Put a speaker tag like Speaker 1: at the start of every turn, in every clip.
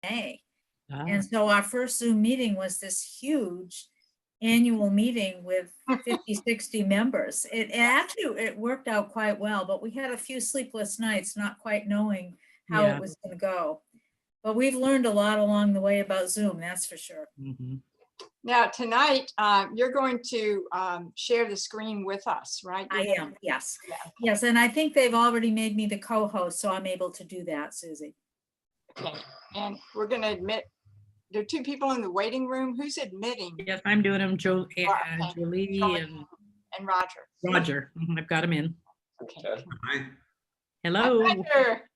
Speaker 1: May.
Speaker 2: Ah,
Speaker 1: And so our first Zoom meeting was this huge annual meeting with 50, 60 members. It worked out quite well, but we had a few sleepless nights, not quite knowing how
Speaker 2: Yeah.
Speaker 1: it was going to go. But we've learned a lot along the way about Zoom, that's for sure.
Speaker 2: mhm.
Speaker 3: Now, tonight, you're going to share the screen with us, right?
Speaker 1: I am, yes.
Speaker 3: Yeah.
Speaker 1: Yes, and I think they've already made me the co-host, so I'm able to do that, Susie.
Speaker 3: Okay. And we're going to admit, there are two people in the waiting room. Who's admitting?
Speaker 2: Yes, I'm doing them, Jolie
Speaker 3: Jolie.
Speaker 2: and
Speaker 3: And Roger.
Speaker 2: Roger. Mhm, I've got them in.
Speaker 3: Okay.
Speaker 4: Hi.
Speaker 2: Hello.
Speaker 3: Roger.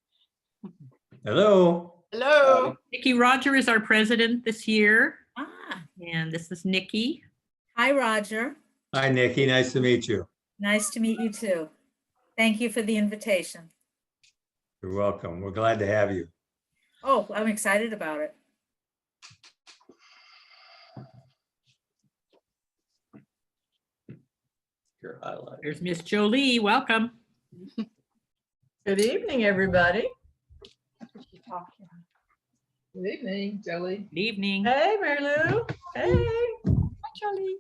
Speaker 4: Hello.
Speaker 3: Hello.
Speaker 2: Nicki Roger is our president this year.
Speaker 1: Ah,
Speaker 2: And this is Nicki.
Speaker 1: hi, Roger.
Speaker 4: Hi, Nikki. Nice to meet you.
Speaker 1: Nice to meet you too. Thank you for the invitation.
Speaker 4: You're welcome. We're glad to have you.
Speaker 1: Oh, I'm excited about it.
Speaker 4: Your highlight.
Speaker 2: There's Miss Jolie. Welcome.
Speaker 5: Good evening, everybody.
Speaker 3: Okay.
Speaker 5: Good evening, Jolie.
Speaker 2: Good evening.
Speaker 5: Hey, Mary Lou. Hey.
Speaker 3: Hi, Jolie.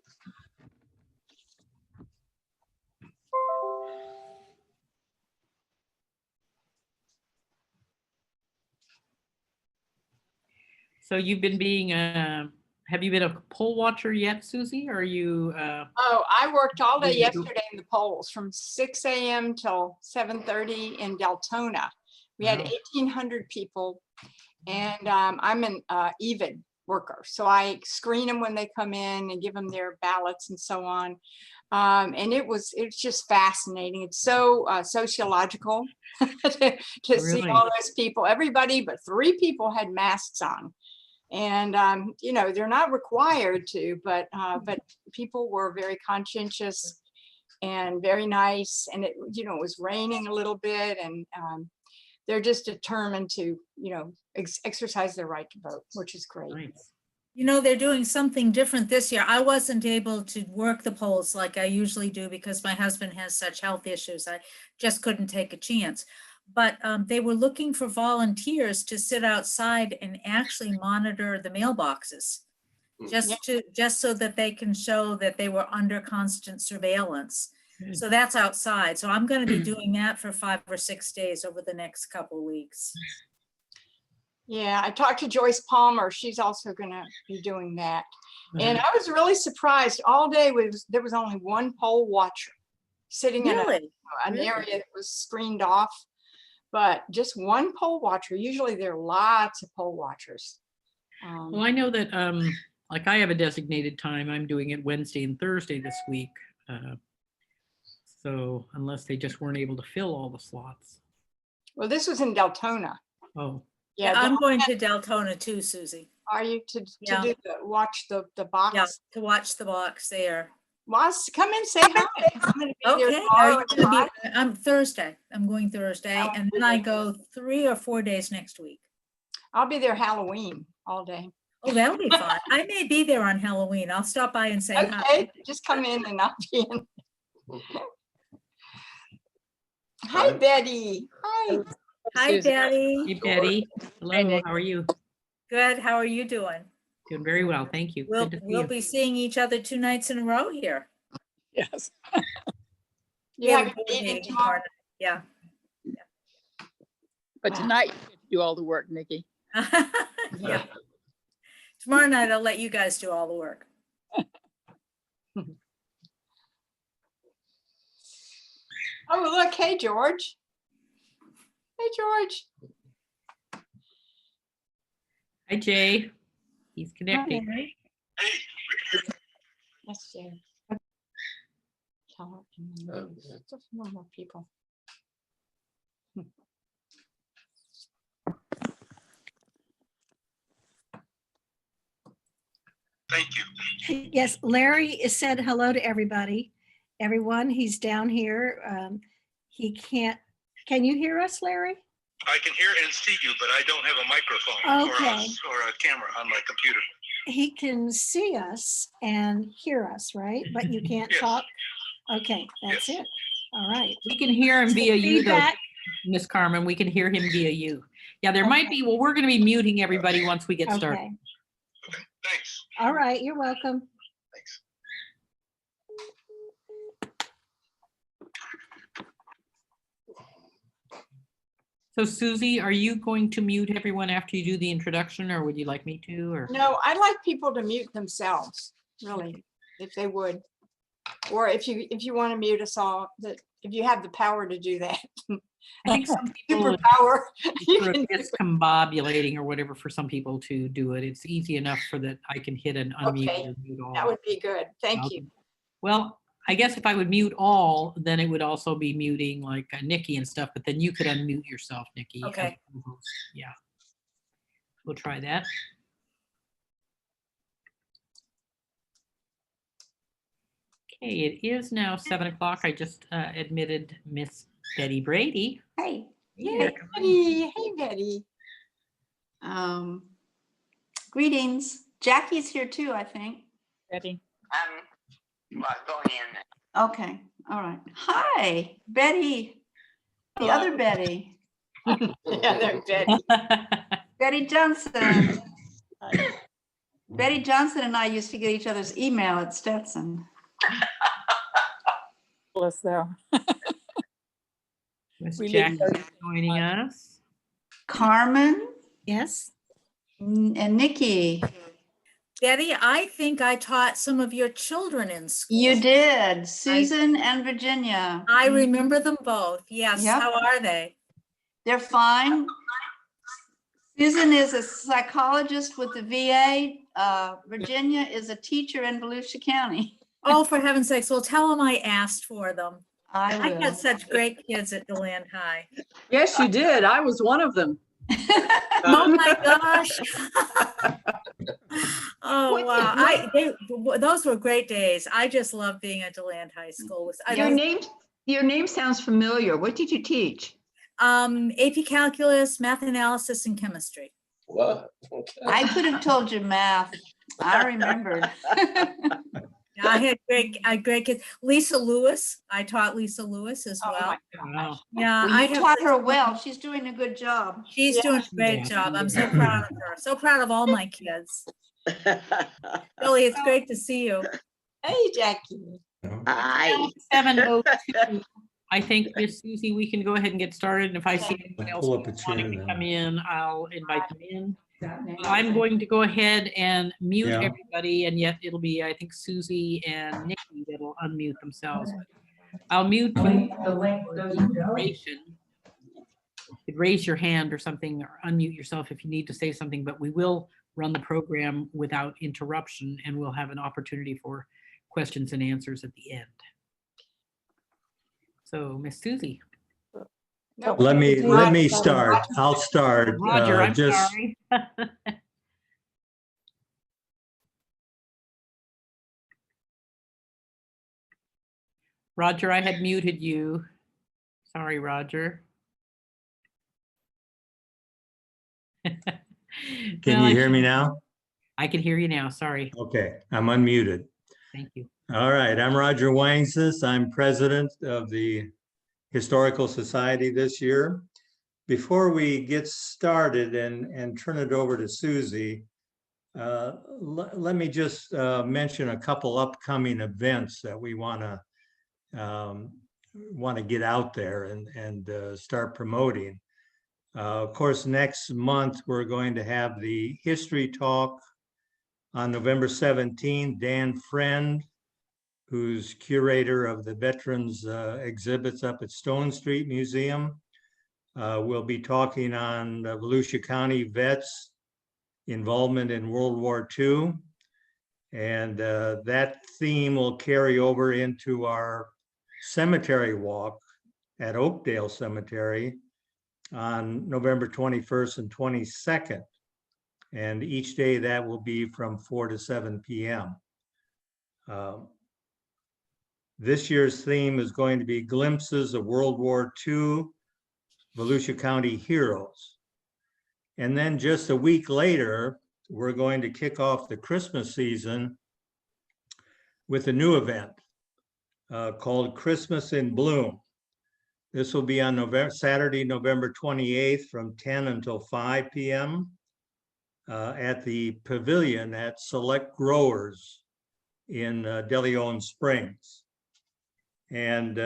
Speaker 2: So you've been being, have you been a poll watcher yet, Susie? Or are you,
Speaker 3: Oh, I worked all day
Speaker 2: Did you?
Speaker 3: yesterday in the polls from 6 a.m. till 7:30 in Deltona. We had
Speaker 2: Wow.
Speaker 3: 1,800 people, and I'm an even worker. So I screen them when they come in and give them their ballots and so on. And it's just fascinating. It's so sociological to see
Speaker 2: Really?
Speaker 3: all those people. Everybody but 3 people had masks on. And, you know, they're not required to, but people were very conscientious and very nice. And it, you know, it was raining a little bit, and they're just determined to, you know, exercise their right to vote, which is great.
Speaker 2: nice.
Speaker 1: You know, they're doing something different this year. I wasn't able to work the polls like I usually do because my husband has such health issues. I just couldn't take a chance. But they were looking for volunteers to sit outside and actually monitor the mailboxes, just so that they can show that they were under constant surveillance.
Speaker 2: Good.
Speaker 1: So that's outside. So I'm going to be doing that for 5 or 6 days over the next couple of weeks.
Speaker 3: Yeah, I talked to Joyce Palmer. She's also going to be doing that. And
Speaker 2: Uh-huh.
Speaker 3: I was really surprised. All day there was only one poll watcher sitting in
Speaker 1: Really?
Speaker 3: an
Speaker 1: Really?
Speaker 3: area that was screened off, but just one poll watcher. Usually there are lots of poll watchers.
Speaker 2: Well, I know that, like I have a designated time. I'm doing it Wednesday and Thursday this week. So unless they just weren't able to fill all the slots.
Speaker 3: Well, this was in Deltona.
Speaker 2: Oh,
Speaker 1: Yeah,
Speaker 3: Yeah,
Speaker 1: I'm going to Deltona too, Susie.
Speaker 3: are you to
Speaker 1: Yeah.
Speaker 3: do watch the box?
Speaker 1: Yeah, to watch the box there.
Speaker 3: Well, come and say hi. I'm gonna be there
Speaker 1: Okay,
Speaker 3: tomorrow
Speaker 1: are
Speaker 3: and
Speaker 1: you gonna
Speaker 3: Friday.
Speaker 1: be, I'm Thursday. I'm going Thursday,
Speaker 3: Oh,
Speaker 1: and then I go 3 or 4 days next week.
Speaker 3: I'll be there Halloween all day.
Speaker 1: Oh, that'll be fun. I may be there on Halloween. I'll stop by and say hi.
Speaker 3: Okay, just come in and I'll be in. Hi, Betty. Hi.
Speaker 1: Hi, Betty.
Speaker 2: hey Betty. Hello,
Speaker 5: Nick.
Speaker 2: how are you?
Speaker 1: Good. How are you doing?
Speaker 2: Doing very well, thank you.
Speaker 1: We'll
Speaker 2: Good to see
Speaker 1: we'll
Speaker 2: you.
Speaker 1: be seeing each other 2 nights in a row here.
Speaker 5: Yes.
Speaker 3: You
Speaker 1: have
Speaker 3: have
Speaker 1: a
Speaker 3: a
Speaker 1: board
Speaker 3: meeting
Speaker 1: meeting
Speaker 3: tomorrow?
Speaker 1: Yeah.
Speaker 5: But tonight you get to do all the work, Nikki.
Speaker 1: Yeah. Tomorrow night, I'll let you guys do all the work.
Speaker 3: Oh, look, hey, George. Hey, George.
Speaker 2: Hi, Jay. He's connecting.
Speaker 3: Yes, Jay. Tell her, just one more people.
Speaker 6: Thank you.
Speaker 7: Yes, Larry has said hello to everybody. Everyone, he's down here. He can't, can you hear us, Larry?
Speaker 6: I can hear and see you, but I don't have a microphone
Speaker 7: Okay.
Speaker 6: or a camera on my computer.
Speaker 7: He can see us and hear us, right? But you can't
Speaker 6: Yes.
Speaker 7: talk? Okay, that's
Speaker 6: Yes.
Speaker 7: it. All right.
Speaker 2: We can hear him
Speaker 7: So
Speaker 2: via you though,
Speaker 7: feedback-
Speaker 2: Miss Carmen. We can hear him via you. Yeah, there might be, well, we're going to be muting everybody once we get started.
Speaker 7: Okay.
Speaker 6: Okay, thanks.
Speaker 7: All right, you're welcome.
Speaker 6: Thanks.
Speaker 2: So Susie, are you going to mute everyone after you do the introduction, or would you like me to, or?
Speaker 3: No, I'd like people to mute themselves, really, if they would. Or if you want to mute us all, that if you have the power to do that.
Speaker 2: I think some people,
Speaker 3: Superpower. you
Speaker 2: sort
Speaker 3: can
Speaker 2: of
Speaker 3: do
Speaker 2: it's discombobulating or whatever for some people to do it. It's easy enough for that I can hit an unmute
Speaker 3: Okay,
Speaker 2: or mute all.
Speaker 3: That would be good. Thank you.
Speaker 2: Well, I guess if I would mute all, then it would also be muting like Nikki and stuff, but then you could unmute yourself, Nikki. as
Speaker 1: Okay.
Speaker 2: co-host. Yeah. We'll try that. Okay, it is now 7 o'clock. I just admitted Miss Betty Brady.
Speaker 8: Hey,
Speaker 3: Hey, Betty. Hey, Betty.
Speaker 8: greetings. Jackie's here too, I think.
Speaker 5: Betty.
Speaker 6: Going in.
Speaker 8: Okay, all right. Hi, Betty. The
Speaker 5: Hello.
Speaker 8: other Betty.
Speaker 3: Yeah, they're Betty.
Speaker 8: Betty Johnson.
Speaker 5: Hi.
Speaker 8: Betty Johnson and I used to get each other's email at Stetson.
Speaker 5: Bless them.
Speaker 2: Miss
Speaker 5: We
Speaker 2: Jackie
Speaker 5: live
Speaker 2: is joining us.
Speaker 8: Carmen
Speaker 7: Yes.
Speaker 8: and Nikki.
Speaker 1: Betty, I think I taught some of your children in school.
Speaker 8: You did. Susan and Virginia.
Speaker 1: I remember them both. Yes.
Speaker 8: Yep.
Speaker 1: How are they?
Speaker 8: They're fine. Susan is a psychologist with the VA. Virginia is a teacher in Volusia County.
Speaker 1: Oh, for heaven's sakes. Well, tell them I asked for them.
Speaker 8: I
Speaker 1: I
Speaker 8: will.
Speaker 1: had such great kids at DeLand High.
Speaker 5: Yes, you did. I was one of them.
Speaker 1: Oh my gosh. Oh, wow. Those were great days. I just love being at DeLand High School.
Speaker 9: Your name sounds familiar. What did you teach?
Speaker 1: AP Calculus, Math Analysis, and Chemistry.
Speaker 4: What? Okay.
Speaker 8: I could have told you math. I remembered.
Speaker 1: Yeah, I had great kids. Lisa Lewis, I taught Lisa Lewis as
Speaker 3: Oh,
Speaker 1: well.
Speaker 3: my
Speaker 2: Wow.
Speaker 1: Yeah,
Speaker 8: Well,
Speaker 1: I
Speaker 8: you
Speaker 1: have.
Speaker 8: taught her well. She's doing a good job.
Speaker 1: She's
Speaker 3: Yeah.
Speaker 1: doing a great
Speaker 2: Yeah.
Speaker 1: job. I'm so proud of her. So proud of all my kids. Billy, it's great to see you.
Speaker 3: Hey, Jackie.
Speaker 9: Hi.
Speaker 2: 7:02. I think, Miss Susie, we can go ahead and get started. And if I see anyone else
Speaker 4: Pull up a chair
Speaker 2: wanting to
Speaker 4: then.
Speaker 2: come in, I'll invite them in. I'm going to go ahead and mute
Speaker 4: Yeah.
Speaker 2: everybody, and yet it'll be, I think, Susie and Nikki that'll unmute themselves. I'll mute you for duration. You could raise your hand or something, or unmute yourself if you need to say something, but we will run the program without interruption, and we'll have an opportunity for questions and answers at the end. So, Miss Susie.
Speaker 3: No,
Speaker 4: Let me
Speaker 3: Roger.
Speaker 4: start. I'll start.
Speaker 2: Roger, I'm
Speaker 4: just-
Speaker 2: sorry. Roger, I had muted you. Sorry, Roger.
Speaker 4: Can you hear me now?
Speaker 2: I can hear you now. Sorry.
Speaker 4: Okay, I'm unmuted.
Speaker 2: Thank you.
Speaker 4: All right, I'm Roger Wangsis. I'm president of the Historical Society this year. Before we get started and turn it over to Susie, let me just mention a couple upcoming events that we want to get out there and start promoting. Of course, next month, we're going to have the History Talk on November 17th. Dan Friend, who's curator of the Veterans exhibits up at Stone Street Museum, will be talking on Volusia County vets' involvement in World War II. And that theme will carry over into our cemetery walk at Oakdale Cemetery on November 21st and 22nd. And each day that will be from 4 to 7 p.m. This year's theme is going to be Glimpses of World War II, Volusia County Heroes. And then just a week later, we're going to kick off the Christmas season with a new event called Christmas in Bloom. This will be on Saturday, November 28th from 10 until 5 p.m. At the Pavilion at Select Growers in De Leon Springs. And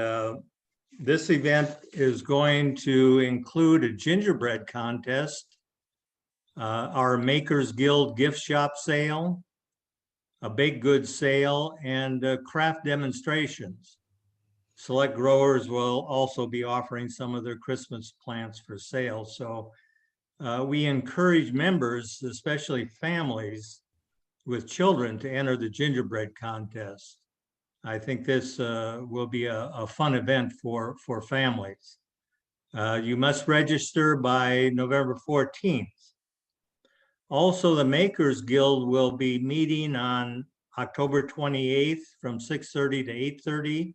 Speaker 4: this event is going to include a gingerbread contest, our Makers Guild gift shop sale, a baked goods sale, and craft demonstrations. Select Growers will also be offering some of their Christmas plants for sale. So we encourage members, especially families with children, to enter the gingerbread contest. I think this will be a fun event for families. You must register by November 14th. Also, the Makers Guild will be meeting on October 28th from 6:30 to 8:30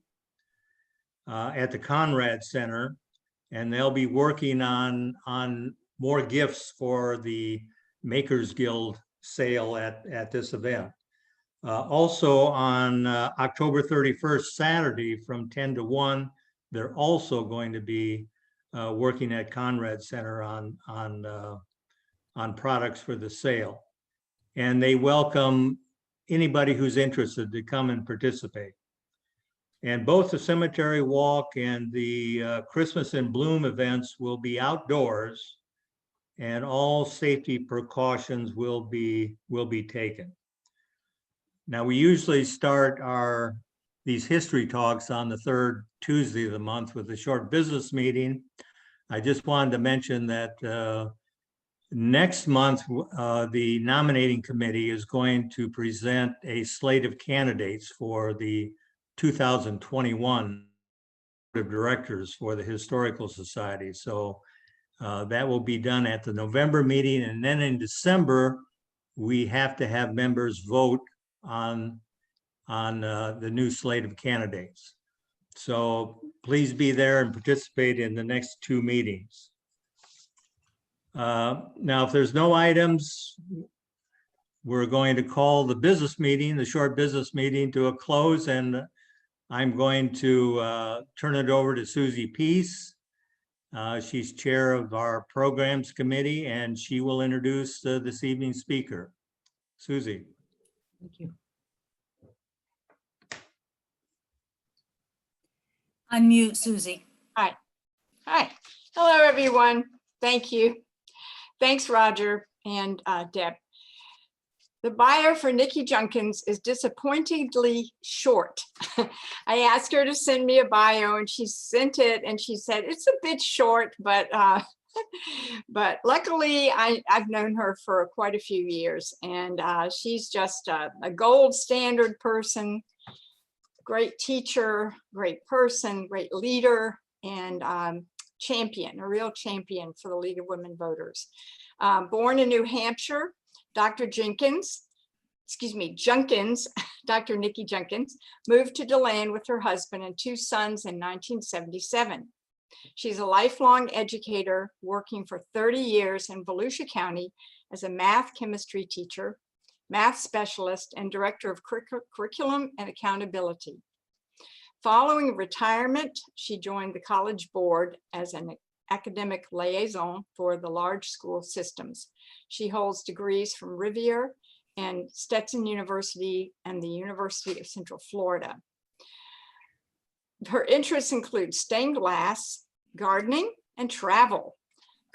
Speaker 4: at the Conrad Center, and they'll be working on more gifts for the Makers Guild sale at this event. Also on October 31st, Saturday from 10 to 1, they're also going to be working at Conrad Center on products for the sale. And they welcome anybody who's interested to come and participate. And both the Cemetery Walk and the Christmas in Bloom events will be outdoors, and all safety precautions will be taken. Now, we usually start these history talks on the third Tuesday of the month with a short business meeting. I just wanted to mention that next month, the nominating committee is going to present a slate of candidates for the 2021 Board of Directors for the Historical Society. So that will be done at the November meeting. And then in December, we have to have members vote on the new slate of candidates. So please be there and participate in the next two meetings. Now, if there's no items, we're going to call the business meeting, the short business meeting, to a close, and I'm going to turn it over to Susie Peace. She's chair of our programs committee, and she will introduce this evening's speaker. Susie.
Speaker 2: Thank you.
Speaker 1: Unmute Susie.
Speaker 3: Hi. Hello, everyone. Thank you. Thanks, Roger and Deb. The bio for Nicki Junkins is disappointingly short. I asked her to send me a bio and she sent it, and she said it's a bit short, but luckily I've known her for quite a few years, and she's just a gold standard person, great teacher, great person, great leader, and champion, a real champion for the League of Women Voters. Born in New Hampshire, Dr. Junkins, Dr. Nicki Junkins, moved to DeLand with her husband and two sons in 1977. She's a lifelong educator, working for 30 years in Volusia County as a math chemistry teacher, math specialist, and director of curriculum and accountability. Following retirement, she joined the college board as an academic liaison for the large school systems. She holds degrees from Rivier and Stetson University and the University of Central Florida. Her interests include stained glass, gardening, and travel.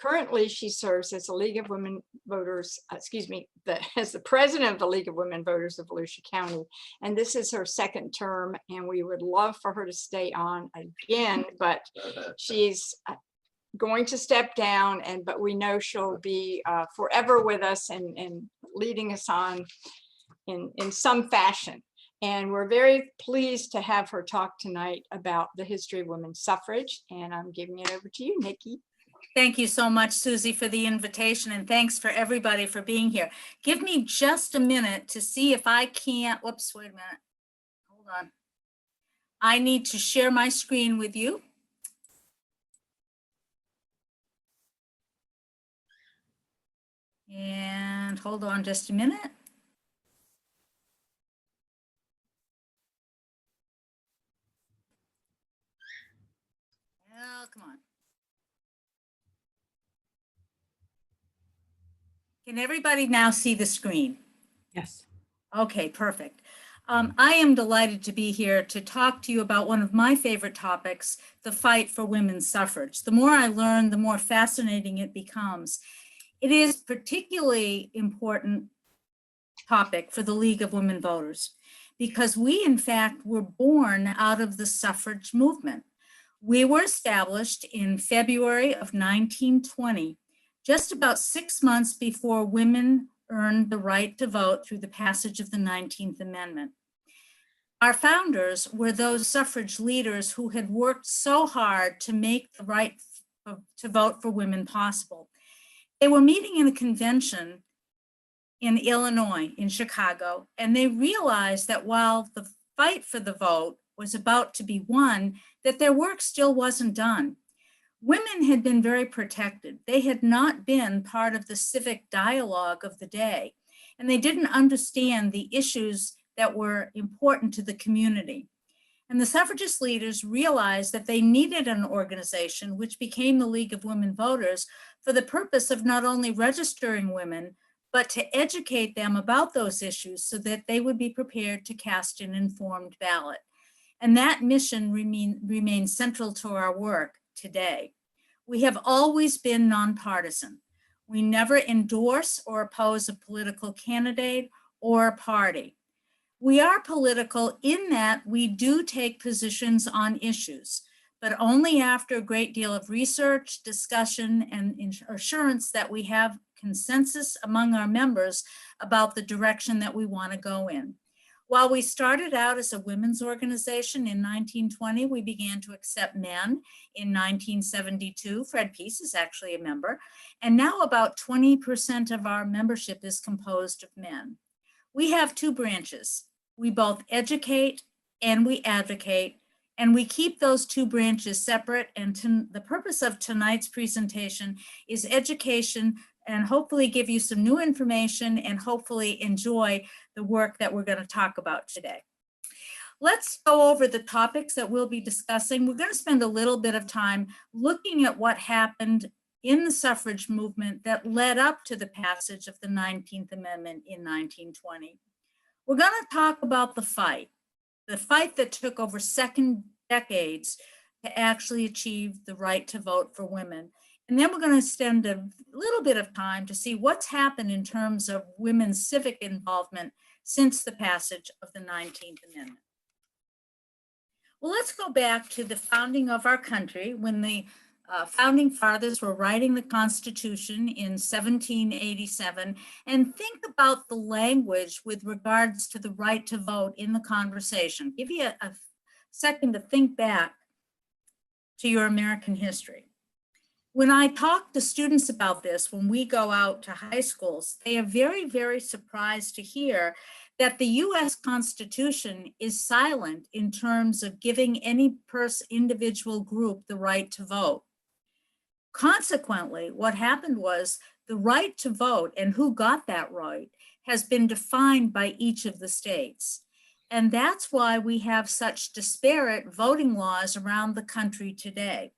Speaker 3: Currently, she serves as the League of Women Voters, as the president of the League of Women Voters of Volusia County. And this is her second term, and we would love for her to stay on again, but she's going to step down, but we know she'll be forever with us and leading us on in some fashion. And we're very pleased to have her talk tonight about the history of women's suffrage. And I'm giving it over to you, Nicki.
Speaker 1: Thank you so much, Susie, for the invitation, and thanks for everybody for being here. Give me just a minute to see if I can't, whoops, wait a minute. Hold on. I need to share my screen with you. And hold on just a minute. Oh, come on. Can everybody now see the screen?
Speaker 2: Yes.
Speaker 1: Okay, perfect. I am delighted to be here to talk to you about one of my favorite topics, the fight for women's suffrage. The more I learn, the more fascinating it becomes. It is particularly important topic for the League of Women Voters because we, in fact, were born out of the suffrage movement. We were established in February of 1920, just about 6 months before women earned the right to vote through the passage of the 19th Amendment. Our founders were those suffrage leaders who had worked so hard to make the right to vote for women possible. They were meeting in a convention in Illinois, in Chicago, and they realized that while the fight for the vote was about to be won, that their work still wasn't done. Women had been very protected. They had not been part of the civic dialogue of the day, and they didn't understand the issues that were important to the community. And the suffragist leaders realized that they needed an organization, which became the League of Women Voters, for the purpose of not only registering women, but to educate them about those issues so that they would be prepared to cast an informed ballot. And that mission remains central to our work today. We have always been nonpartisan. We never endorse or oppose a political candidate or a party. We are political in that we do take positions on issues, but only after a great deal of research, discussion, and assurance that we have consensus among our members about the direction that we want to go in. While we started out as a women's organization in 1920, we began to accept men in 1972. Fred Peace is actually a member, and now about 20% of our membership is composed of men. We have two branches. We both educate and we advocate, and we keep those two branches separate. And the purpose of tonight's presentation is education and hopefully give you some new information and hopefully enjoy the work that we're going to talk about today. Let's go over the topics that we'll be discussing. We're going to spend a little bit of time looking at what happened in the suffrage movement that led up to the passage of the 19th Amendment in 1920. We're going to talk about the fight that took over decades to actually achieve the right to vote for women. And then we're going to spend a little bit of time to see what's happened in terms of women's civic involvement since the passage of the 19th Amendment. Well, let's go back to the founding of our country when the founding fathers were writing the Constitution in 1787, and think about the language with regards to the right to vote in the conversation. Give you a second to think back to your American history. When I talk to students about this, when we go out to high schools, they are very, very surprised to hear that the US Constitution is silent in terms of giving any individual group the right to vote. Consequently, what happened was the right to vote and who got that right has been defined by each of the states. And that's why we have such disparate voting laws around the country today.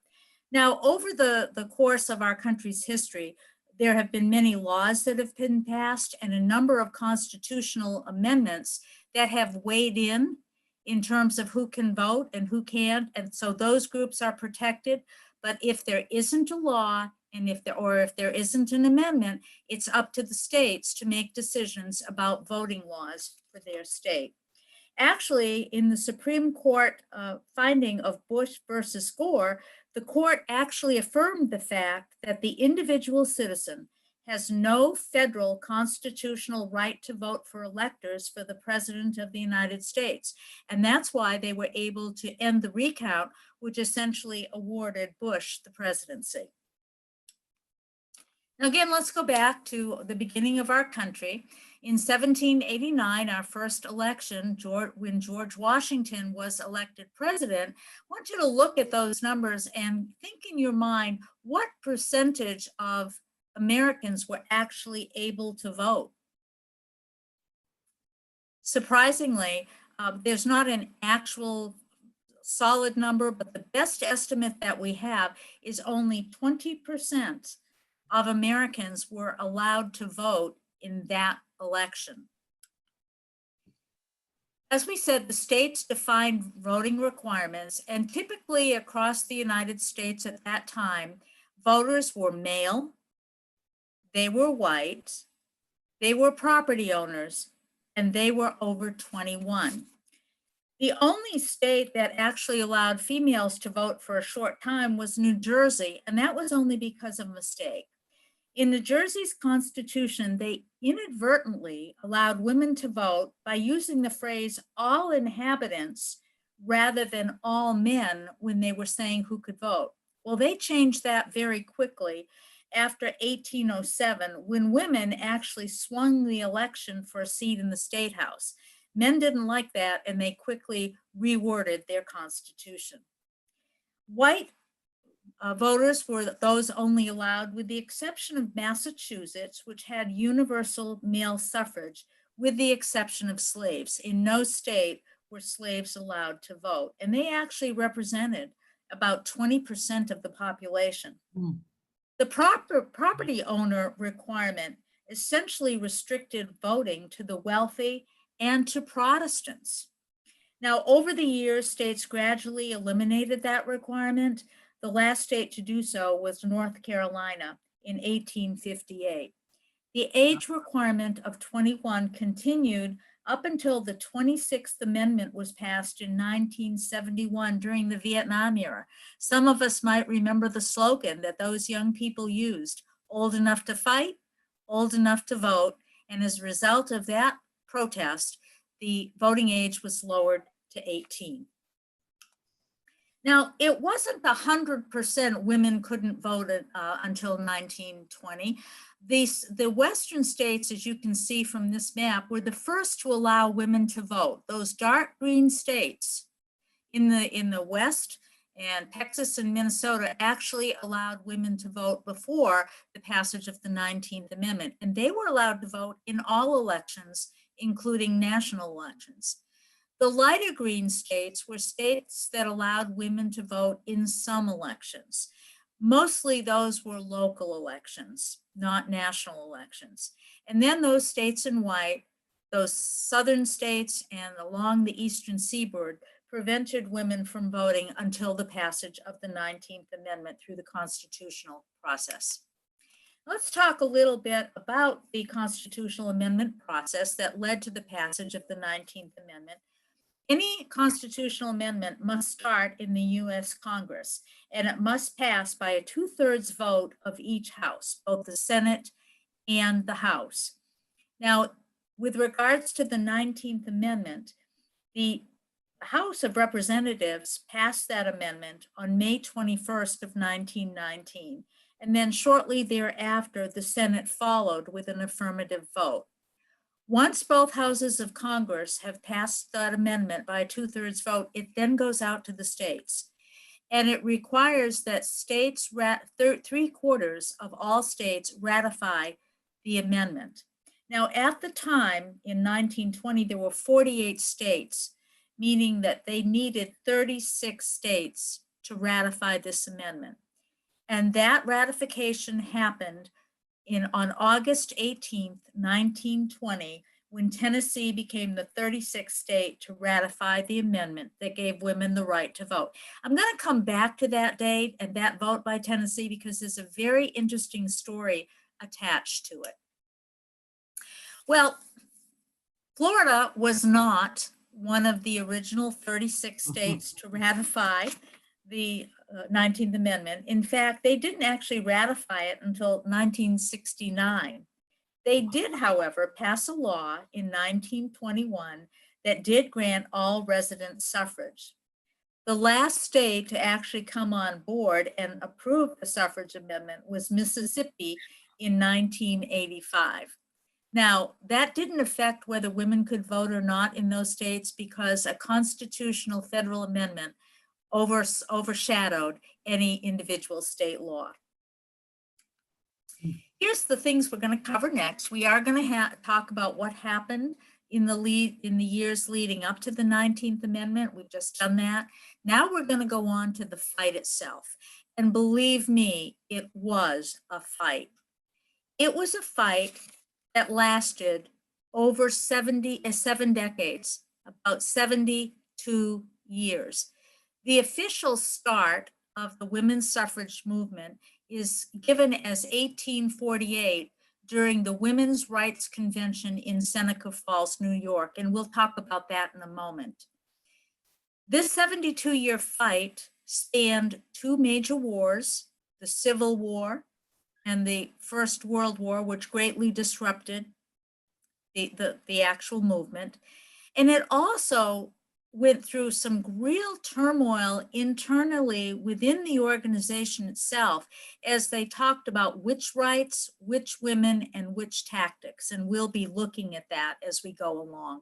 Speaker 1: Now, over the course of our country's history, there have been many laws that have been passed and a number of constitutional amendments that have weighed in terms of who can vote and who can't. And so those groups are protected. But if there isn't a law and if there isn't an amendment, it's up to the states to make decisions about voting laws for their state. Actually, in the Supreme Court finding of Bush versus Gore, the court actually affirmed the fact that the individual citizen has no federal constitutional right to vote for electors for the president of the United States. And that's why they were able to end the recount, which essentially awarded Bush the presidency. Now, again, let's go back to the beginning of our country. In 1789, our first election, when George Washington was elected president, I want you to look at those numbers and think in your mind, what percentage of Americans were actually able to vote? Surprisingly, there's not an actual solid number, but the best estimate that we have is only 20% of Americans were allowed to vote in that election. As we said, the states defined voting requirements, and typically across the United States at that time, voters were male, they were white, they were property owners, and they were over 21. The only state that actually allowed females to vote for a short time was New Jersey, and that was only because of a mistake. In New Jersey's constitution, they inadvertently allowed women to vote by using the phrase all inhabitants rather than all men when they were saying who could vote. Well, they changed that very quickly after 1807, when women actually swung the election for a seat in the state house. Men didn't like that, and they quickly reworded their constitution. White voters were those only allowed, with the exception of Massachusetts, which had universal male suffrage, with the exception of slaves. In no state were slaves allowed to vote, and they actually represented about 20% of the population. The property owner requirement essentially restricted voting to the wealthy and to Protestants. Now, over the years, states gradually eliminated that requirement. The last state to do so was North Carolina in 1858. The age requirement of 21 continued up until the 26th Amendment was passed in 1971 during the Vietnam era. Some of us might remember the slogan that those young people used: old enough to fight, old enough to vote. And as a result of that protest, the voting age was lowered to 18. Now, it wasn't 100% women couldn't vote until 1920. The Western states, as you can see from this map, were the first to allow women to vote. Those dark green states in the West, and Texas and Minnesota, actually allowed women to vote before the passage of the 19th Amendment. And they were allowed to vote in all elections, including national elections. The lighter green states were states that allowed women to vote in some elections. Mostly those were local elections, not national elections. And then those states in white, those southern states and along the eastern seaboard, prevented women from voting until the passage of the 19th Amendment through the constitutional process. Let's talk a little bit about the constitutional amendment process that led to the passage of the 19th Amendment. Any constitutional amendment must start in the US Congress, and it must pass by a 2/3 vote of each house, both the Senate and the House. Now, with regards to the 19th Amendment, the House of Representatives passed that amendment on May 21st of 1919, and then shortly thereafter, the Senate followed with an affirmative vote. Once both houses of Congress have passed that amendment by a 2/3 vote, it then goes out to the states. And it requires that states, 3/4 of all states ratify the amendment. Now, at the time in 1920, there were 48 states, meaning that they needed 36 states to ratify this amendment. And that ratification happened on August 18th, 1920, when Tennessee became the 36th state to ratify the amendment that gave women the right to vote. I'm going to come back to that date and that vote by Tennessee because there's a very interesting story attached to it. Well, Florida was not one of the original 36 states to ratify the 19th Amendment. In fact, they didn't actually ratify it until 1969. They did, however, pass a law in 1921 that did grant all resident suffrage. The last state to actually come on board and approve the suffrage amendment was Mississippi in 1985. Now, that didn't affect whether women could vote or not in those states because a constitutional federal amendment overshadowed any individual state law. Here's the things we're going to cover next. We are going to talk about what happened in the years leading up to the 19th Amendment. We've just done that. Now we're going to go on to the fight itself. And believe me, it was a fight. It was a fight that lasted over 7 decades, about 72 years. The official start of the women's suffrage movement is given as 1848 during the Women's Rights Convention in Seneca Falls, New York, and we'll talk about that in a moment. This 72-year fight spanned two major wars, the Civil War and the First World War, which greatly disrupted the actual movement. And it also went through some real turmoil internally within the organization itself as they talked about which rights, which women, and which tactics. And we'll be looking at that as we go along.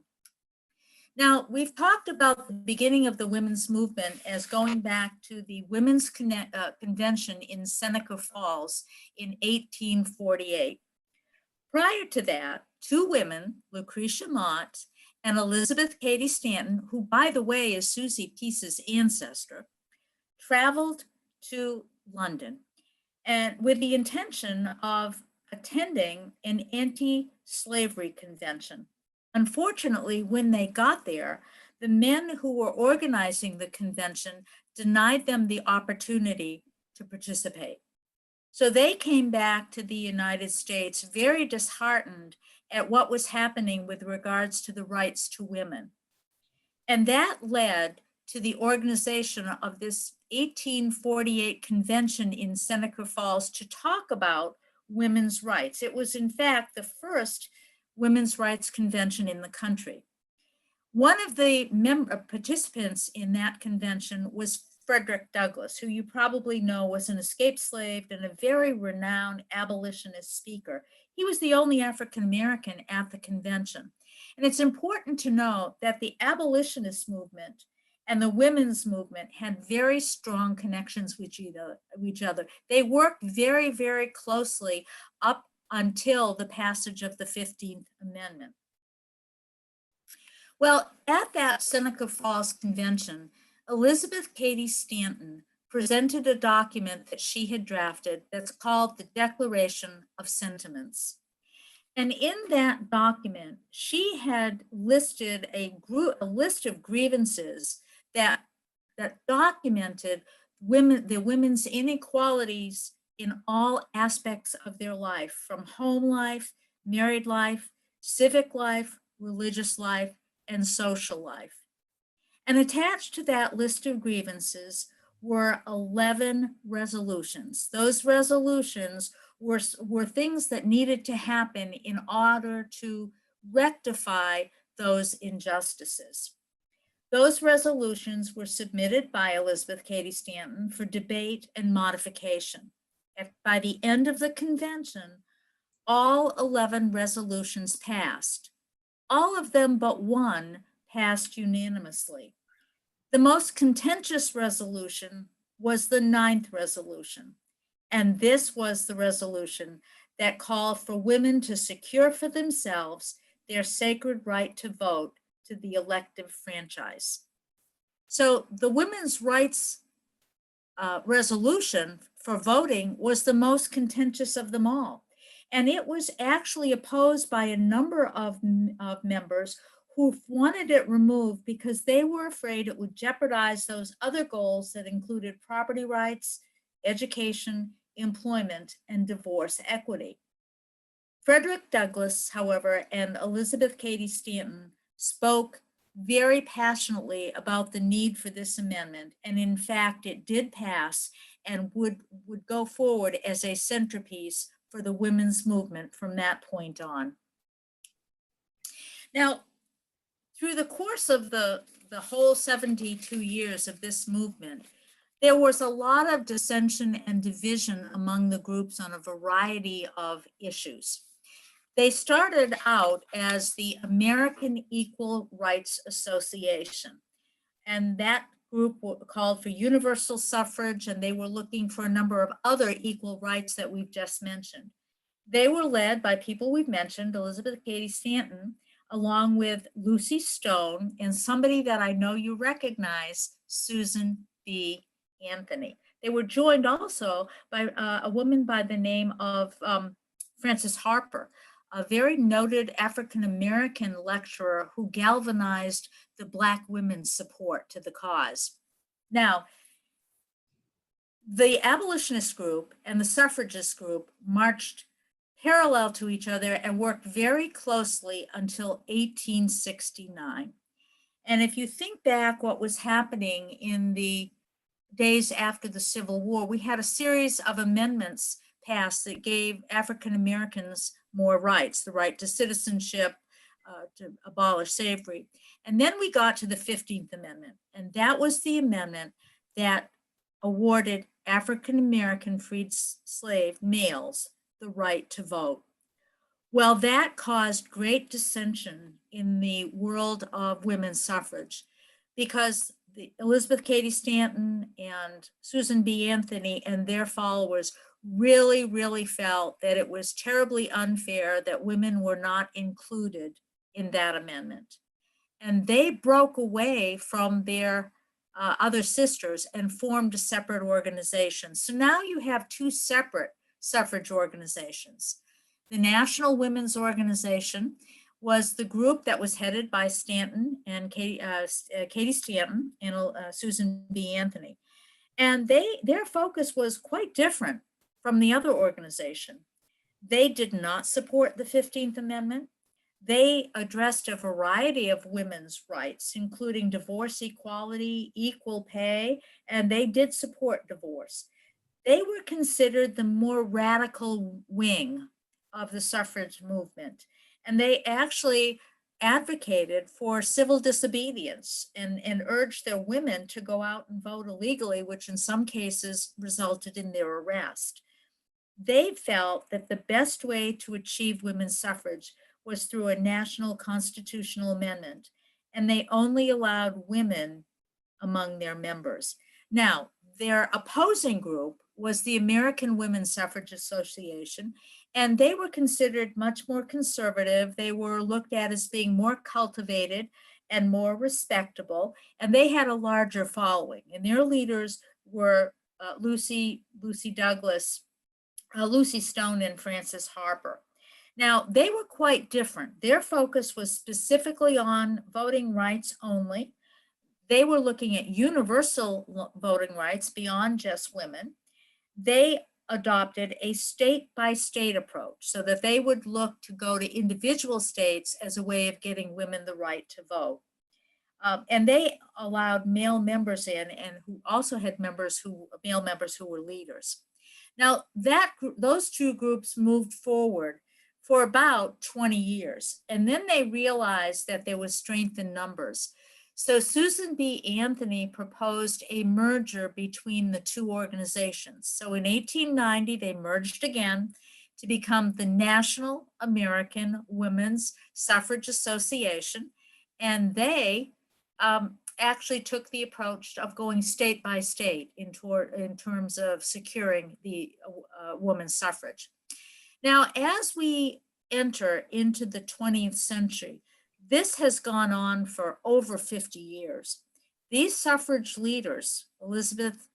Speaker 1: Now, we've talked about the beginning of the women's movement as going back to the Women's Convention in Seneca Falls in 1848. Prior to that, two women, Lucretia Mott and Elizabeth Cady Stanton, who, by the way, is Susie Peace's ancestor, traveled to London and with the intention of attending an anti-slavery convention. Unfortunately, when they got there, the men who were organizing the convention denied them the opportunity to participate. So they came back to the United States very disheartened at what was happening with regards to the rights to women. And that led to the organization of this 1848 convention in Seneca Falls to talk about women's rights. It was, in fact, the first women's rights convention in the country. One of the participants in that convention was Frederick Douglass, who you probably know was an escaped slave and a very renowned abolitionist speaker. He was the only African-American at the convention. And it's important to note that the abolitionist movement and the women's movement had very strong connections with each other. They worked very, very closely up until the passage of the 15th Amendment. Well, at that Seneca Falls convention, Elizabeth Cady Stanton presented a document that she had drafted that's called the Declaration of Sentiments. And in that document, she had listed a list of grievances that documented the women's inequalities in all aspects of their life, from home life, married life, civic life, religious life, and social life. And attached to that list of grievances were 11 resolutions. Those resolutions were things that needed to happen in order to rectify those injustices. Those resolutions were submitted by Elizabeth Cady Stanton for debate and modification. By the end of the convention, all 11 resolutions passed. All of them but one passed unanimously. The most contentious resolution was the 9th resolution, and this was the resolution that called for women to secure for themselves their sacred right to vote to the elective franchise. So the women's rights resolution for voting was the most contentious of them all. And it was actually opposed by a number of members who wanted it removed because they were afraid it would jeopardize those other goals that included property rights, education, employment, and divorce equity. Frederick Douglass, however, and Elizabeth Cady Stanton spoke very passionately about the need for this amendment. And in fact, it did pass and would go forward as a centerpiece for the women's movement from that point on. Now, through the course of the whole 72 years of this movement, there was a lot of dissension and division among the groups on a variety of issues. They started out as the American Equal Rights Association, and that group called for universal suffrage, and they were looking for a number of other equal rights that we've just mentioned. They were led by people we've mentioned, Elizabeth Cady Stanton, along with Lucy Stone and somebody that I know you recognize, Susan B. Anthony. They were joined also by a woman by the name of Frances Harper, a very noted African-American lecturer who galvanized the Black women's support to the cause. Now, the abolitionist group and the suffragist group marched parallel to each other and worked very closely until 1869. And if you think back what was happening in the days after the Civil War, we had a series of amendments passed that gave African Americans more rights, the right to citizenship, to abolish slavery. And then we got to the 15th Amendment, and that was the amendment that awarded African American freed slave males the right to vote. Well, that caused great dissension in the world of women's suffrage because Elizabeth Cady Stanton and Susan B. Anthony and their followers really felt that it was terribly unfair that women were not included in that amendment. And they broke away from their other sisters and formed a separate organization. So now you have two separate suffrage organizations. The National Women's Organization was the group that was headed by Stanton and Cady Stanton and Susan B. Anthony. And their focus was quite different from the other organization. They did not support the 15th Amendment. They addressed a variety of women's rights, including divorce equality, equal pay, and they did support divorce. They were considered the more radical wing of the suffrage movement, and they actually advocated for civil disobedience and urged their women to go out and vote illegally, which in some cases resulted in their arrest. They felt that the best way to achieve women's suffrage was through a national constitutional amendment, and they only allowed women among their members. Now, their opposing group was the American Women's Suffrage Association, and they were considered much more conservative. They were looked at as being more cultivated and more respectable, and they had a larger following. And their leaders were Lucy Stone and Frances Harper. Now, they were quite different. Their focus was specifically on voting rights only. They were looking at universal voting rights beyond just women. They adopted a state-by-state approach so that they would look to go to individual states as a way of getting women the right to vote. And they allowed male members in, and who also had male members who were leaders. Now, those two groups moved forward for about 20 years, and then they realized that there was strength in numbers. So Susan B. Anthony proposed a merger between the two organizations. So in 1890, they merged again to become the National American Women's Suffrage Association. And they actually took the approach of going state by state in terms of securing the women's suffrage. Now, as we enter into the 20th century, this has gone on for over 50 years. These suffrage leaders, Elizabeth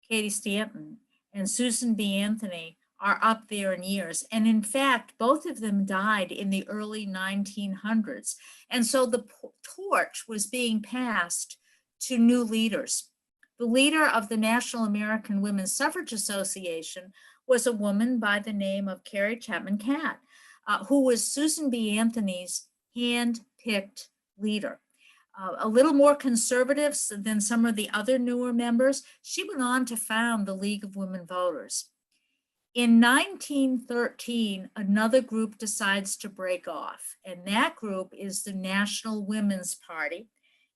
Speaker 1: Cady Stanton and Susan B. Anthony, are up there in years. And in fact, both of them died in the early 1900s. And so the torch was being passed to new leaders. The leader of the National American Women's Suffrage Association was a woman by the name of Carrie Chapman Catt, who was Susan B. Anthony's hand-picked leader. A little more conservative than some of the other newer members, she went on to found the League of Women Voters. In 1913, another group decides to break off, and that group is the National Women's Party,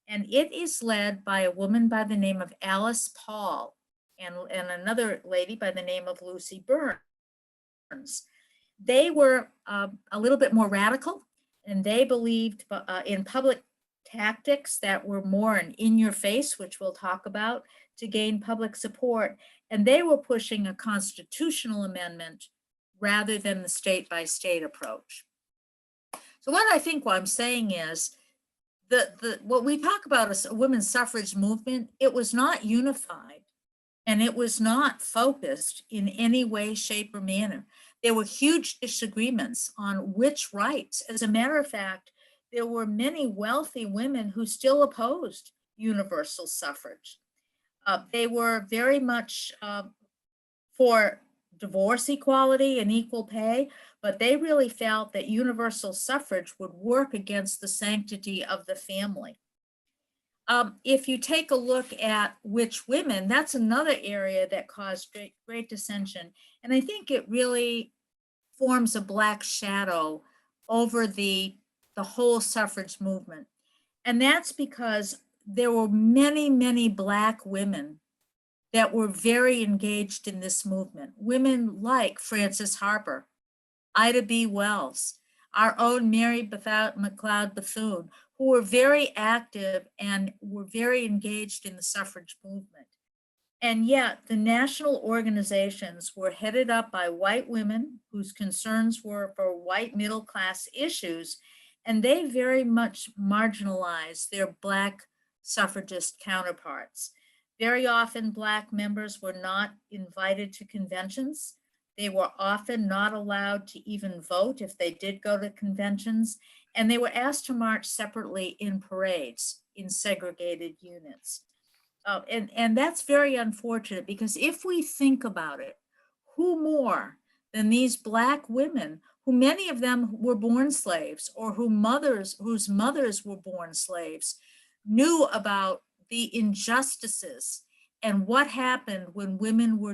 Speaker 1: and it is led by a woman by the name of Alice Paul and another lady by the name of Lucy Burns. They were a little bit more radical, and they believed in public tactics that were more in your face, which we'll talk about, to gain public support. And they were pushing a constitutional amendment rather than the state-by-state approach. So what I'm saying is what we talk about as a women's suffrage movement, it was not unified and it was not focused in any way, shape, or manner. There were huge disagreements on which rights. As a matter of fact, there were many wealthy women who still opposed universal suffrage. They were very much for divorce equality and equal pay, but they really felt that universal suffrage would work against the sanctity of the family. If you take a look at which women, that's another area that caused great dissension. And I think it really forms a black shadow over the whole suffrage movement. And that's because there were many, many Black women that were very engaged in this movement. Women like Frances Harper, Ida B. Wells, our own Mary McLeod Bethune, who were very active and were very engaged in the suffrage movement. And yet the national organizations were headed up by white women whose concerns were for white middle class issues, and they very much marginalized their Black suffragist counterparts. Very often Black members were not invited to conventions. They were often not allowed to even vote if they did go to conventions, and they were asked to march separately in parades in segregated units. And that's very unfortunate, because if we think about it, who more than these Black women, who many of them were born slaves or whose mothers were born slaves, knew about the injustices and what happened when women were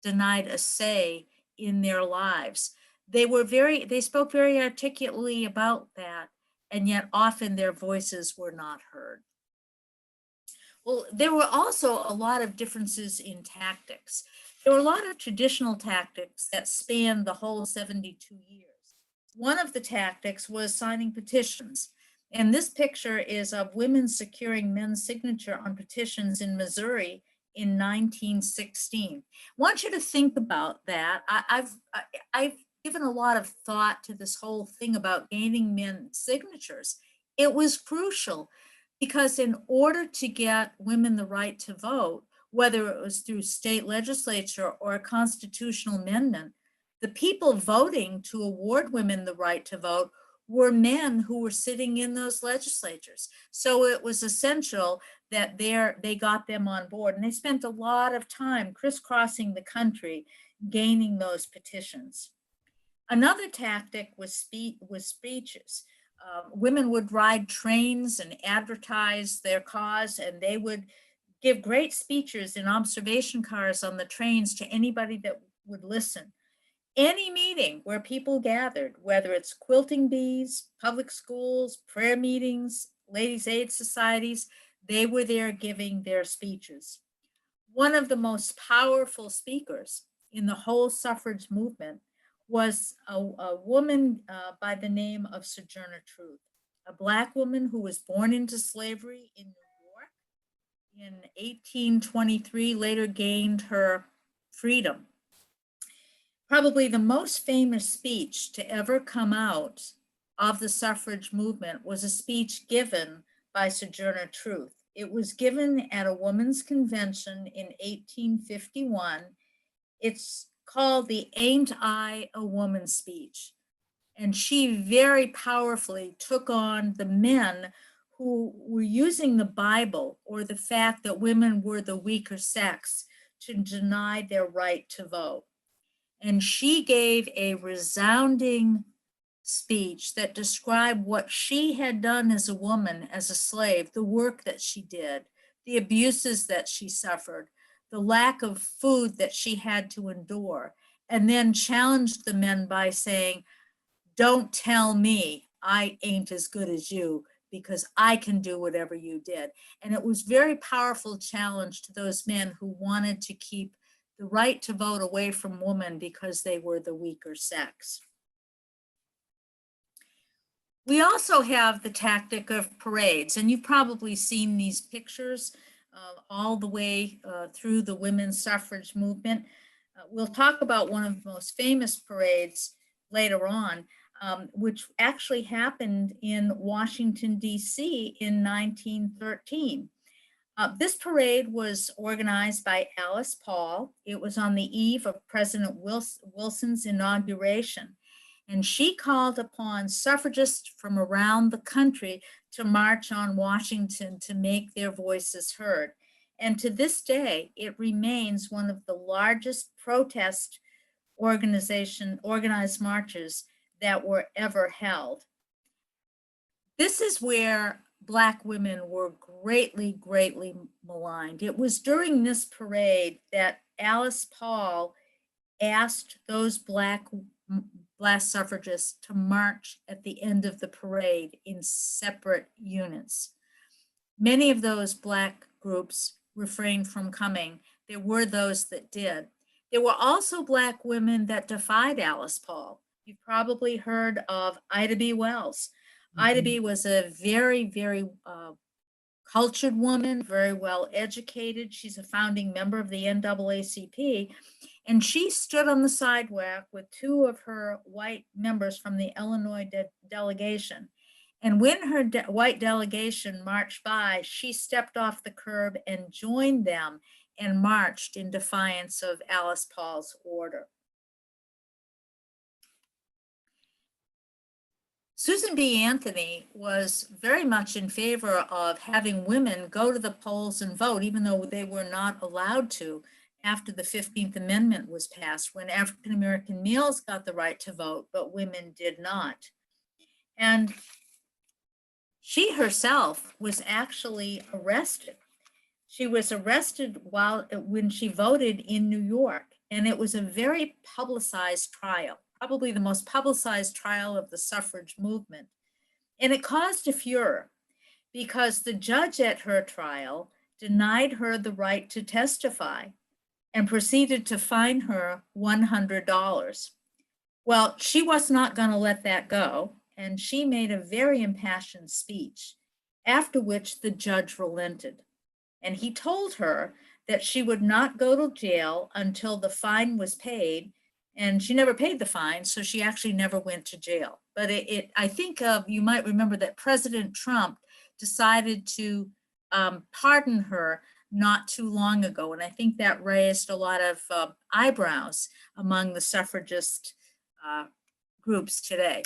Speaker 1: denied a say in their lives. They spoke very articulately about that, and yet often their voices were not heard. Well, there were also a lot of differences in tactics. There were a lot of traditional tactics that spanned the whole 72 years. One of the tactics was signing petitions. And this picture is of women securing men's signature on petitions in Missouri in 1916. I want you to think about that. I've given a lot of thought to this whole thing about gaining men's signatures. It was crucial, because in order to get women the right to vote, whether it was through state legislature or a constitutional amendment, the people voting to award women the right to vote were men who were sitting in those legislatures. So it was essential that they got them on board. And they spent a lot of time crisscrossing the country gaining those petitions. Another tactic was speeches. Women would ride trains and advertise their cause, and they would give great speeches in observation cars on the trains to anybody that would listen. Any meeting where people gathered, whether it's quilting bees, public schools, prayer meetings, ladies' aid societies, they were there giving their speeches. One of the most powerful speakers in the whole suffrage movement was a woman by the name of Sojourner Truth, a Black woman who was born into slavery in New York in 1823, later gained her freedom. Probably the most famous speech to ever come out of the suffrage movement was a speech given by Sojourner Truth. It was given at a women's convention in 1851. It's called the Ain't I a Woman speech. And she very powerfully took on the men who were using the Bible or the fact that women were the weaker sex to deny their right to vote. And she gave a resounding speech that described what she had done as a woman, as a slave, the work that she did, the abuses that she suffered, the lack of food that she had to endure, and then challenged the men by saying, "Don't tell me I ain't as good as you, because I can do whatever you did." And it was very powerful challenge to those men who wanted to keep the right to vote away from women because they were the weaker sex. We also have the tactic of parades, and you've probably seen these pictures all the way through the women's suffrage movement. We'll talk about one of the most famous parades later on. which actually happened in Washington, D.C. in 1913. This parade was organized by Alice Paul. It was on the eve of President Wilson's inauguration, and she called upon suffragists from around the country to march on Washington to make their voices heard. And to this day, it remains one of the largest protest organized marches that were ever held. This is where Black women were greatly, greatly maligned. It was during this parade that Alice Paul asked those Black suffragists to march at the end of the parade in separate units. Many of those Black groups refrained from coming. There were those that did. There were also Black women that defied Alice Paul. You've probably heard of Ida B. Wells. Ida B. was a very, very cultured woman, very well educated. She's a founding member of the NAACP. And she stood on the sidewalk with two of her white members from the Illinois delegation. And when her white delegation marched by, she stepped off the curb and joined them and marched in defiance of Alice Paul's order. Susan B. Anthony was very much in favor of having women go to the polls and vote, even though they were not allowed to after the 15th Amendment was passed, when African-American males got the right to vote, but women did not. And she herself was actually arrested. She was arrested when she voted in New York, and it was a very publicized trial, probably the most publicized trial of the suffrage movement. And it caused a furor because the judge at her trial denied her the right to testify and proceeded to fine her $100. Well, she was not going to let that go, and she made a very impassioned speech, after which the judge relented. And he told her that she would not go to jail until the fine was paid, and she never paid the fine, so she actually never went to jail. But I think you might remember that President Trump decided to pardon her not too long ago, and I think that raised a lot of eyebrows among the suffragist groups today.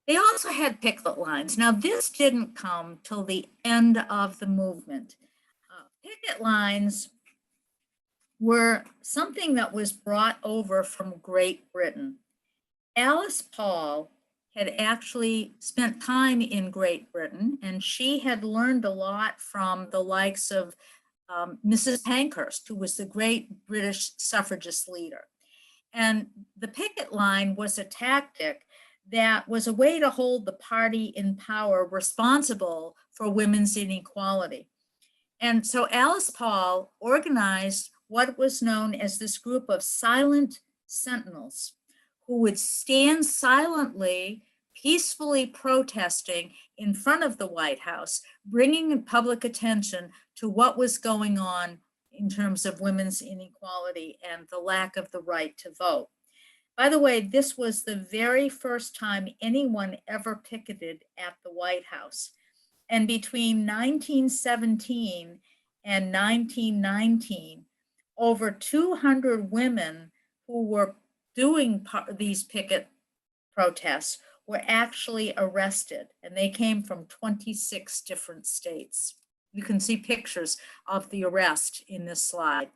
Speaker 1: They also had picket lines. Now, this didn't come till the end of the movement. Picket lines were something that was brought over from Great Britain. Alice Paul had actually spent time in Great Britain, and she had learned a lot from the likes of Mrs. Pankhurst, who was the great British suffragist leader. And the picket line was a tactic that was a way to hold the party in power responsible for women's inequality. And so Alice Paul organized what was known as this group of silent sentinels who would stand silently, peacefully protesting in front of the White House, bringing public attention to what was going on in terms of women's inequality and the lack of the right to vote. By the way, this was the very first time anyone ever picketed at the White House. And between 1917 and 1919, over 200 women who were doing these picket protests were actually arrested, and they came from 26 different states. You can see pictures of the arrest in this slide.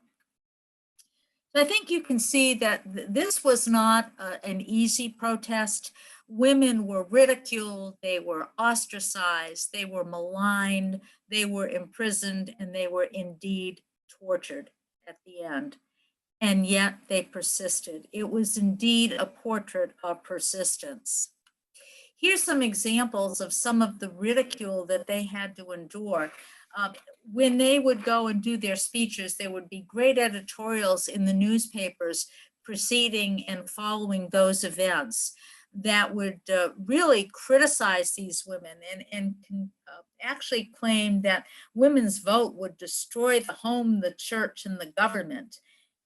Speaker 1: So I think you can see that this was not an easy protest. Women were ridiculed, they were ostracized, they were maligned, they were imprisoned, and they were indeed tortured at the end. And yet they persisted. It was indeed a portrait of persistence. Here's some examples of some of the ridicule that they had to endure. When they would go and do their speeches, there would be great editorials in the newspapers preceding and following those events that would really criticize these women and actually claim that women's vote would destroy the home, the church, and the government.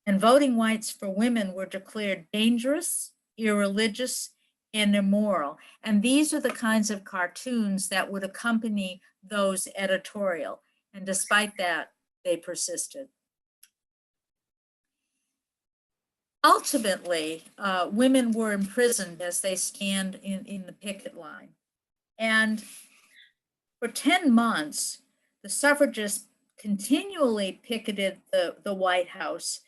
Speaker 1: And voting rights for women were declared dangerous, irreligious, and immoral. And these are the kinds of cartoons that would accompany those editorial. And despite that, they persisted. Ultimately, women were imprisoned as they stand in the picket line. And for 10 months, the suffragists continually picketed the White House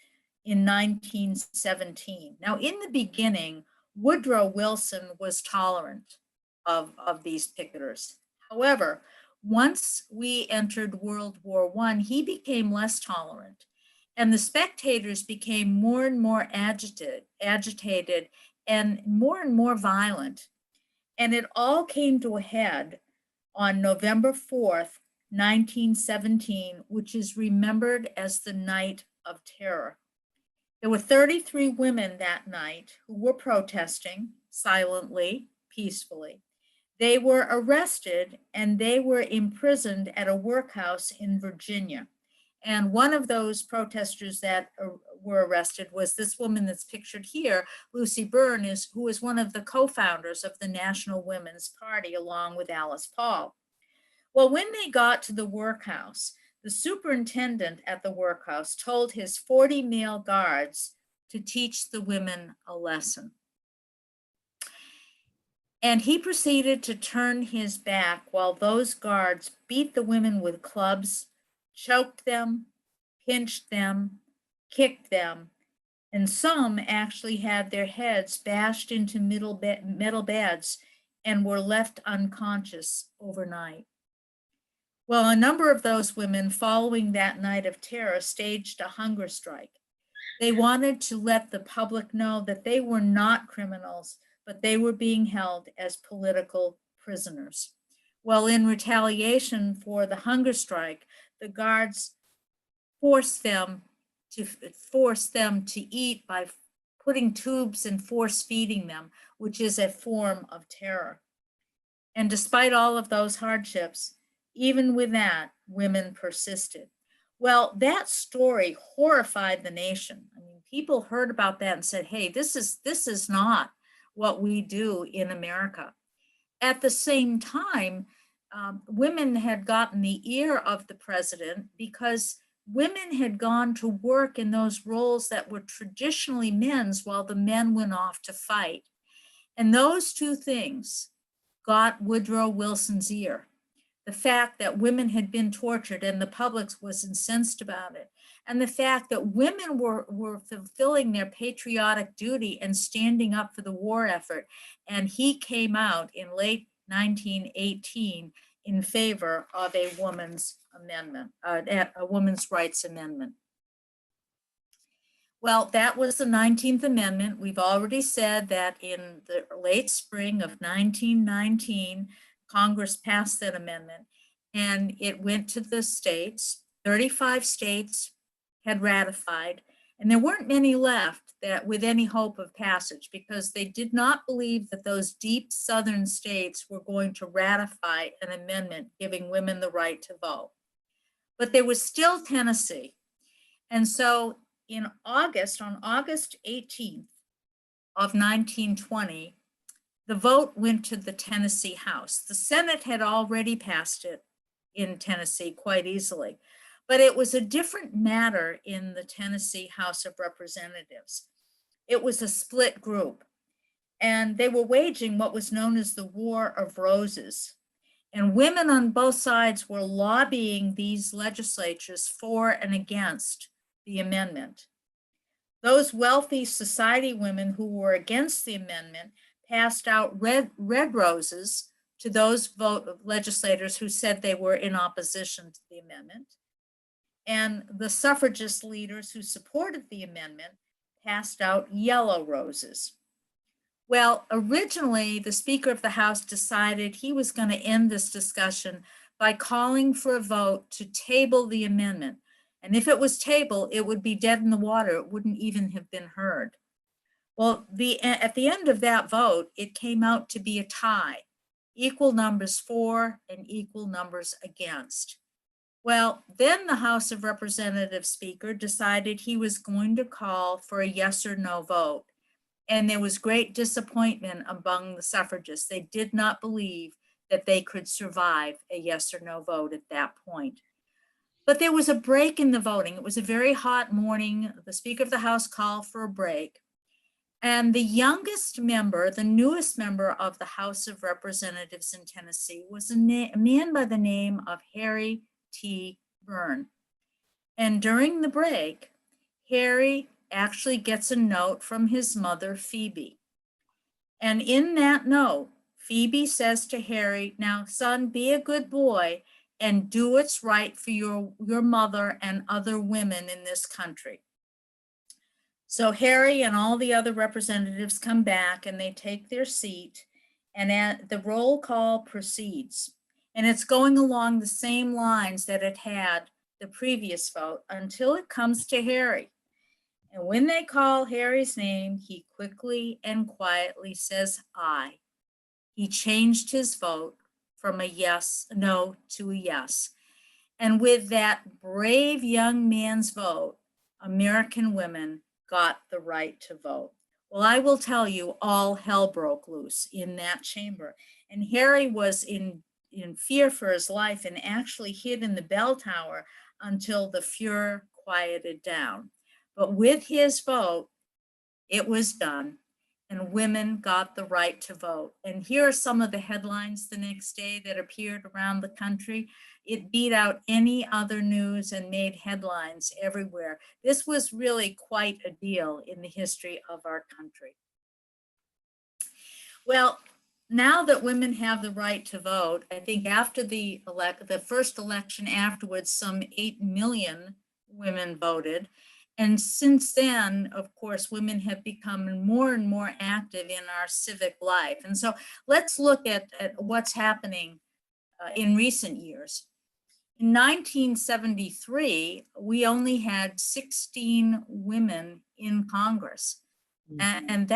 Speaker 1: in 1917. Now, in the beginning, Woodrow Wilson was tolerant of these picketers. However, once we entered World War I, he became less tolerant, and the spectators became more and more agitated and more violent. And it all came to a head on November 4th, 1917, which is remembered as the Night of Terror. There were 33 women that night who were protesting silently, peacefully. They were arrested and they were imprisoned at a workhouse in Virginia. And one of those protesters that were arrested was this woman that's pictured here, Lucy Byrne, who is one of the co-founders of the National Women's Party, along with Alice Paul. Well, when they got to the workhouse, the superintendent at the workhouse told his 40 male guards to teach the women a lesson. And he proceeded to turn his back while those guards beat the women with clubs, choked them, pinched them, kicked them, and some actually had their heads bashed into metal beds and were left unconscious overnight. Well, a number of those women following that night of terror staged a hunger strike. They wanted to let the public know that they were not criminals, but they were being held as political prisoners. Well, in retaliation for the hunger strike, the guards forced them to eat by putting tubes and force feeding them, which is a form of terror. And despite all of those hardships, even with that, women persisted. Well, that story horrified the nation. I mean, people heard about that and said, hey, this is not what we do in America. At the same time, women had gotten the ear of the president because women had gone to work in those roles that were traditionally men's while the men went off to fight. And those two things got Woodrow Wilson's ear. The fact that women had been tortured and the public was incensed about it. And the fact that women were fulfilling their patriotic duty and standing up for the war effort. And he came out in late 1918 in favor of a woman's amendment, a women's rights amendment. Well, that was the 19th Amendment. We've already said that in the late spring of 1919, Congress passed that amendment and it went to the states. 35 states had ratified, and there weren't many left that with any hope of passage because they did not believe that those deep southern states were going to ratify an amendment giving women the right to vote. But there was still Tennessee. And so on August 18th of 1920, the vote went to the Tennessee House. The Senate had already passed it in Tennessee quite easily, but it was a different matter in the Tennessee House of Representatives. It was a split group, and they were waging what was known as the War of Roses. And women on both sides were lobbying these legislatures for and against the amendment. Those wealthy society women who were against the amendment passed out red roses to those legislators who said they were in opposition to the amendment. And the suffragist leaders who supported the amendment passed out yellow roses. Well, originally, the Speaker of the House decided he was going to end this discussion by calling for a vote to table the amendment. And if it was tabled, it would be dead in the water. It wouldn't even have been heard. Well, at the end of that vote, it came out to be a tie, equal numbers for and equal numbers against. Well, then the House of Representatives Speaker decided he was going to call for a yes or no vote. And there was great disappointment among the suffragists. They did not believe that they could survive a yes or no vote at that point. But there was a break in the voting. It was a very hot morning. The Speaker of the House called for a break. And the youngest member, the newest member of the House of Representatives in Tennessee was a man by the name of Harry T. Byrne. And during the break, Harry actually gets a note from his mother, Phoebe. And in that note, Phoebe says to Harry, now, son, be a good boy and do what's right for your mother and other women in this country. So Harry and all the other representatives come back and they take their seat, and the roll call proceeds. And it's going along the same lines that it had the previous vote until it comes to Harry. And when they call Harry's name, he quickly and quietly says aye. He changed his vote from a no to a yes. And with that brave young man's vote, American women got the right to vote. Well, I will tell you, all hell broke loose in that chamber. And Harry was in fear for his life and actually hid in the bell tower until the furor quieted down. But with his vote, it was done, and women got the right to vote. And here are some of the headlines the next day that appeared around the country. It beat out any other news and made headlines everywhere. This was really quite a deal in the history of our country. Well, now that women have the right to vote, I think after the first election afterwards, some 8 million women voted. And since then, of course, women have become more and more active in our civic life. And so let's look at what's happening in recent years. In 1973, we only had 16 women in Congress. And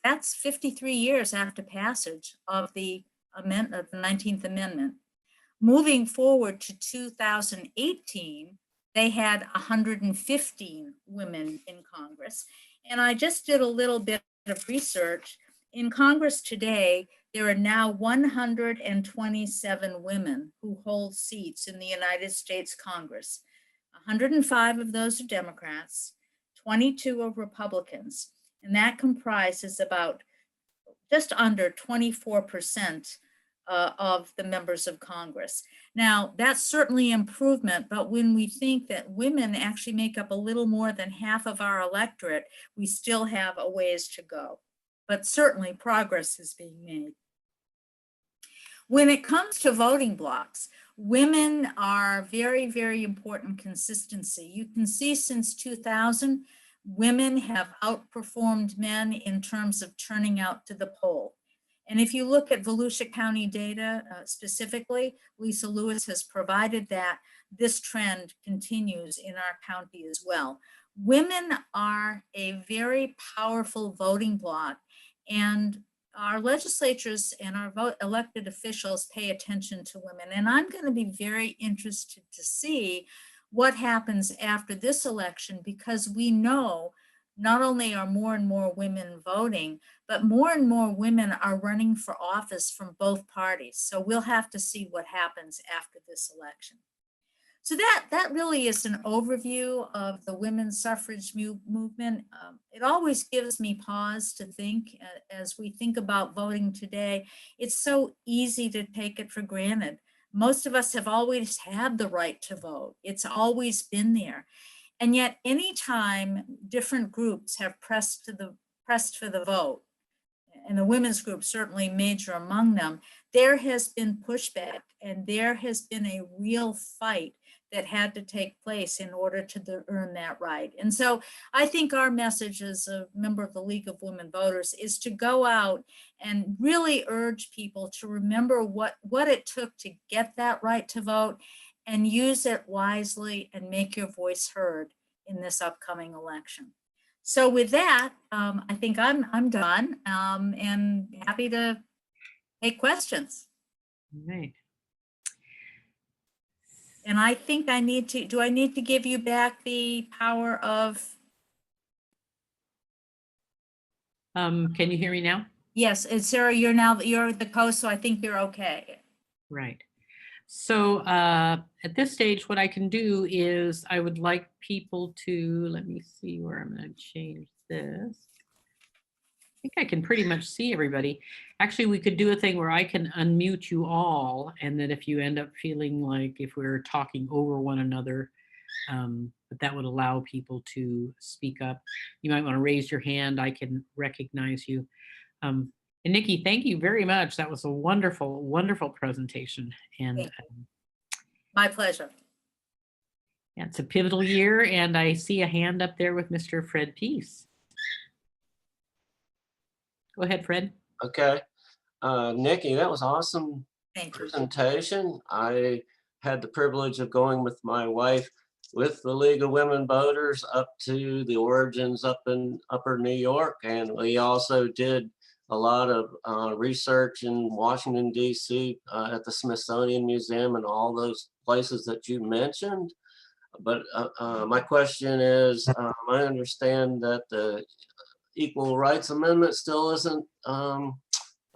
Speaker 1: that's 53 years after passage of the 19th Amendment. Moving forward to 2018, they had 115 women in Congress. And I just did a little bit of research. In Congress today, there are now 127 women who hold seats in the United States Congress. 105 of those are Democrats, 22 are Republicans, and that comprises about just under 24% of the members of Congress. Now, that's certainly improvement, but when we think that women actually make up a little more than half of our electorate, we still have a ways to go. But certainly progress is being made. When it comes to voting blocks, women are very, very important consistency. You can see since 2000, women have outperformed men in terms of turning out to the poll. And if you look at Volusia County data specifically, Lisa Lewis has provided that this trend continues in our county as well. Women are a very powerful voting bloc, and our legislatures and our elected officials pay attention to women. And I'm going to be very interested to see what happens after this election, because we know not only are more and more women voting, but more and more women are running for office from both parties. So we'll have to see what happens after this election. So that really is an overview of the women's suffrage movement. It always gives me pause to think as we think about voting today. It's so easy to take it for granted. Most of us have always had the right to vote. It's always been there. And yet anytime different groups have pressed for the vote, and the women's group certainly major among them, there has been pushback and there has been a real fight that had to take place in order to earn that right. And so I think our message as a member of the League of Women Voters is to go out and really urge people to remember what it took to get that right to vote, and use it wisely and make your voice heard in this upcoming election. So with that, I think I'm done and happy to take questions.
Speaker 2: Right.
Speaker 1: And I think do I need to give you back the power of?
Speaker 2: Can you hear me now?
Speaker 1: Yes, and Sarah, you're the host, so I think you're okay.
Speaker 2: Right. So at this stage, what I can do is I would like people to, let me see where I'm going to change this. I think I can pretty much see everybody. Actually, we could do a thing where I can unmute you all, and then if you end up feeling like if we're talking over one another, but that would allow people to speak up. You might want to raise your hand. I can recognize you. And Nicki, thank you very much. That was a wonderful, wonderful presentation. And
Speaker 1: My pleasure.
Speaker 2: yeah, it's a pivotal year, and I see a hand up there with Mr. Fred Peace. Go ahead, Fred.
Speaker 10: Okay. Nicki, that was awesome
Speaker 1: Thank you.
Speaker 10: presentation. I had the privilege of going with my wife with the League of Women Voters up to the origins up in Upper New York. And we also did a lot of research in Washington, D.C. At the Smithsonian Museum and all those places that you mentioned. But my question is, I understand that the Equal Rights Amendment still isn't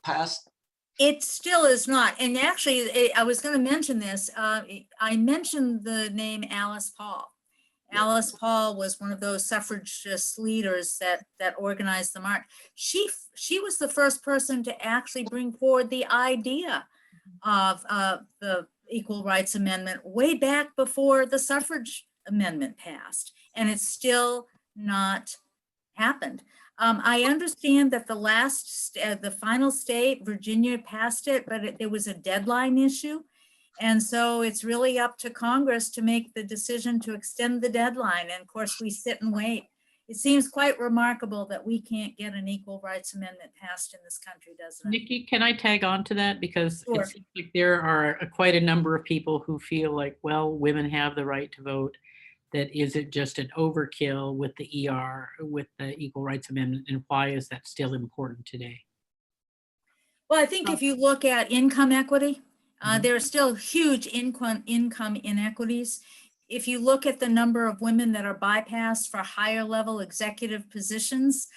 Speaker 10: passed.
Speaker 1: It still is not. And actually, I was going to mention this. I mentioned the name Alice Paul. Alice Paul was one of those suffragist leaders that organized the march. She was the first person to actually bring forward the idea of the Equal Rights Amendment way back before the suffrage amendment passed, and it's still not happened. I understand that the final state, Virginia, passed it, but there was a deadline issue. And so it's really up to Congress to make the decision to extend the deadline. And of course, we sit and wait. It seems quite remarkable that we can't get an Equal Rights Amendment passed in this country, doesn't it?
Speaker 2: Nicki, can I tag on to that? Because
Speaker 1: Sure.
Speaker 2: it seems like there are quite a number of people who feel like, well, women have the right to vote. That is it just an overkill with the ER, with the Equal Rights Amendment, and why is that still important today?
Speaker 1: Well, I think if you look at income equity, there are still huge income inequities. If you look at the number of women that are bypassed for higher level executive positions,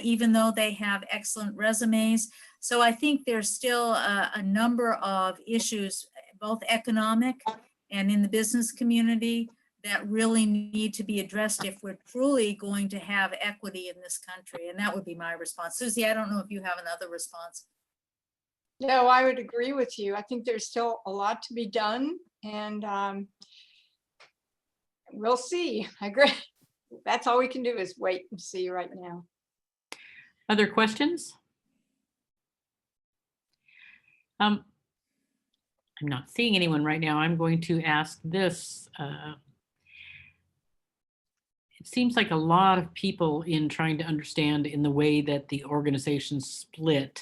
Speaker 1: even though they have excellent resumes. So I think there's still a number of issues, both economic and in the business community, that really need to be addressed if we're truly going to have equity in this country. And that would be my response. Susie, I don't know if you have another response.
Speaker 3: No, I would agree with you. I think there's still a lot to be done, and we'll see. I agree. That's all we can do is wait and see right now.
Speaker 2: Other questions? I'm not seeing anyone right now. I'm going to ask this. It seems like a lot of people in trying to understand in the way that the organization split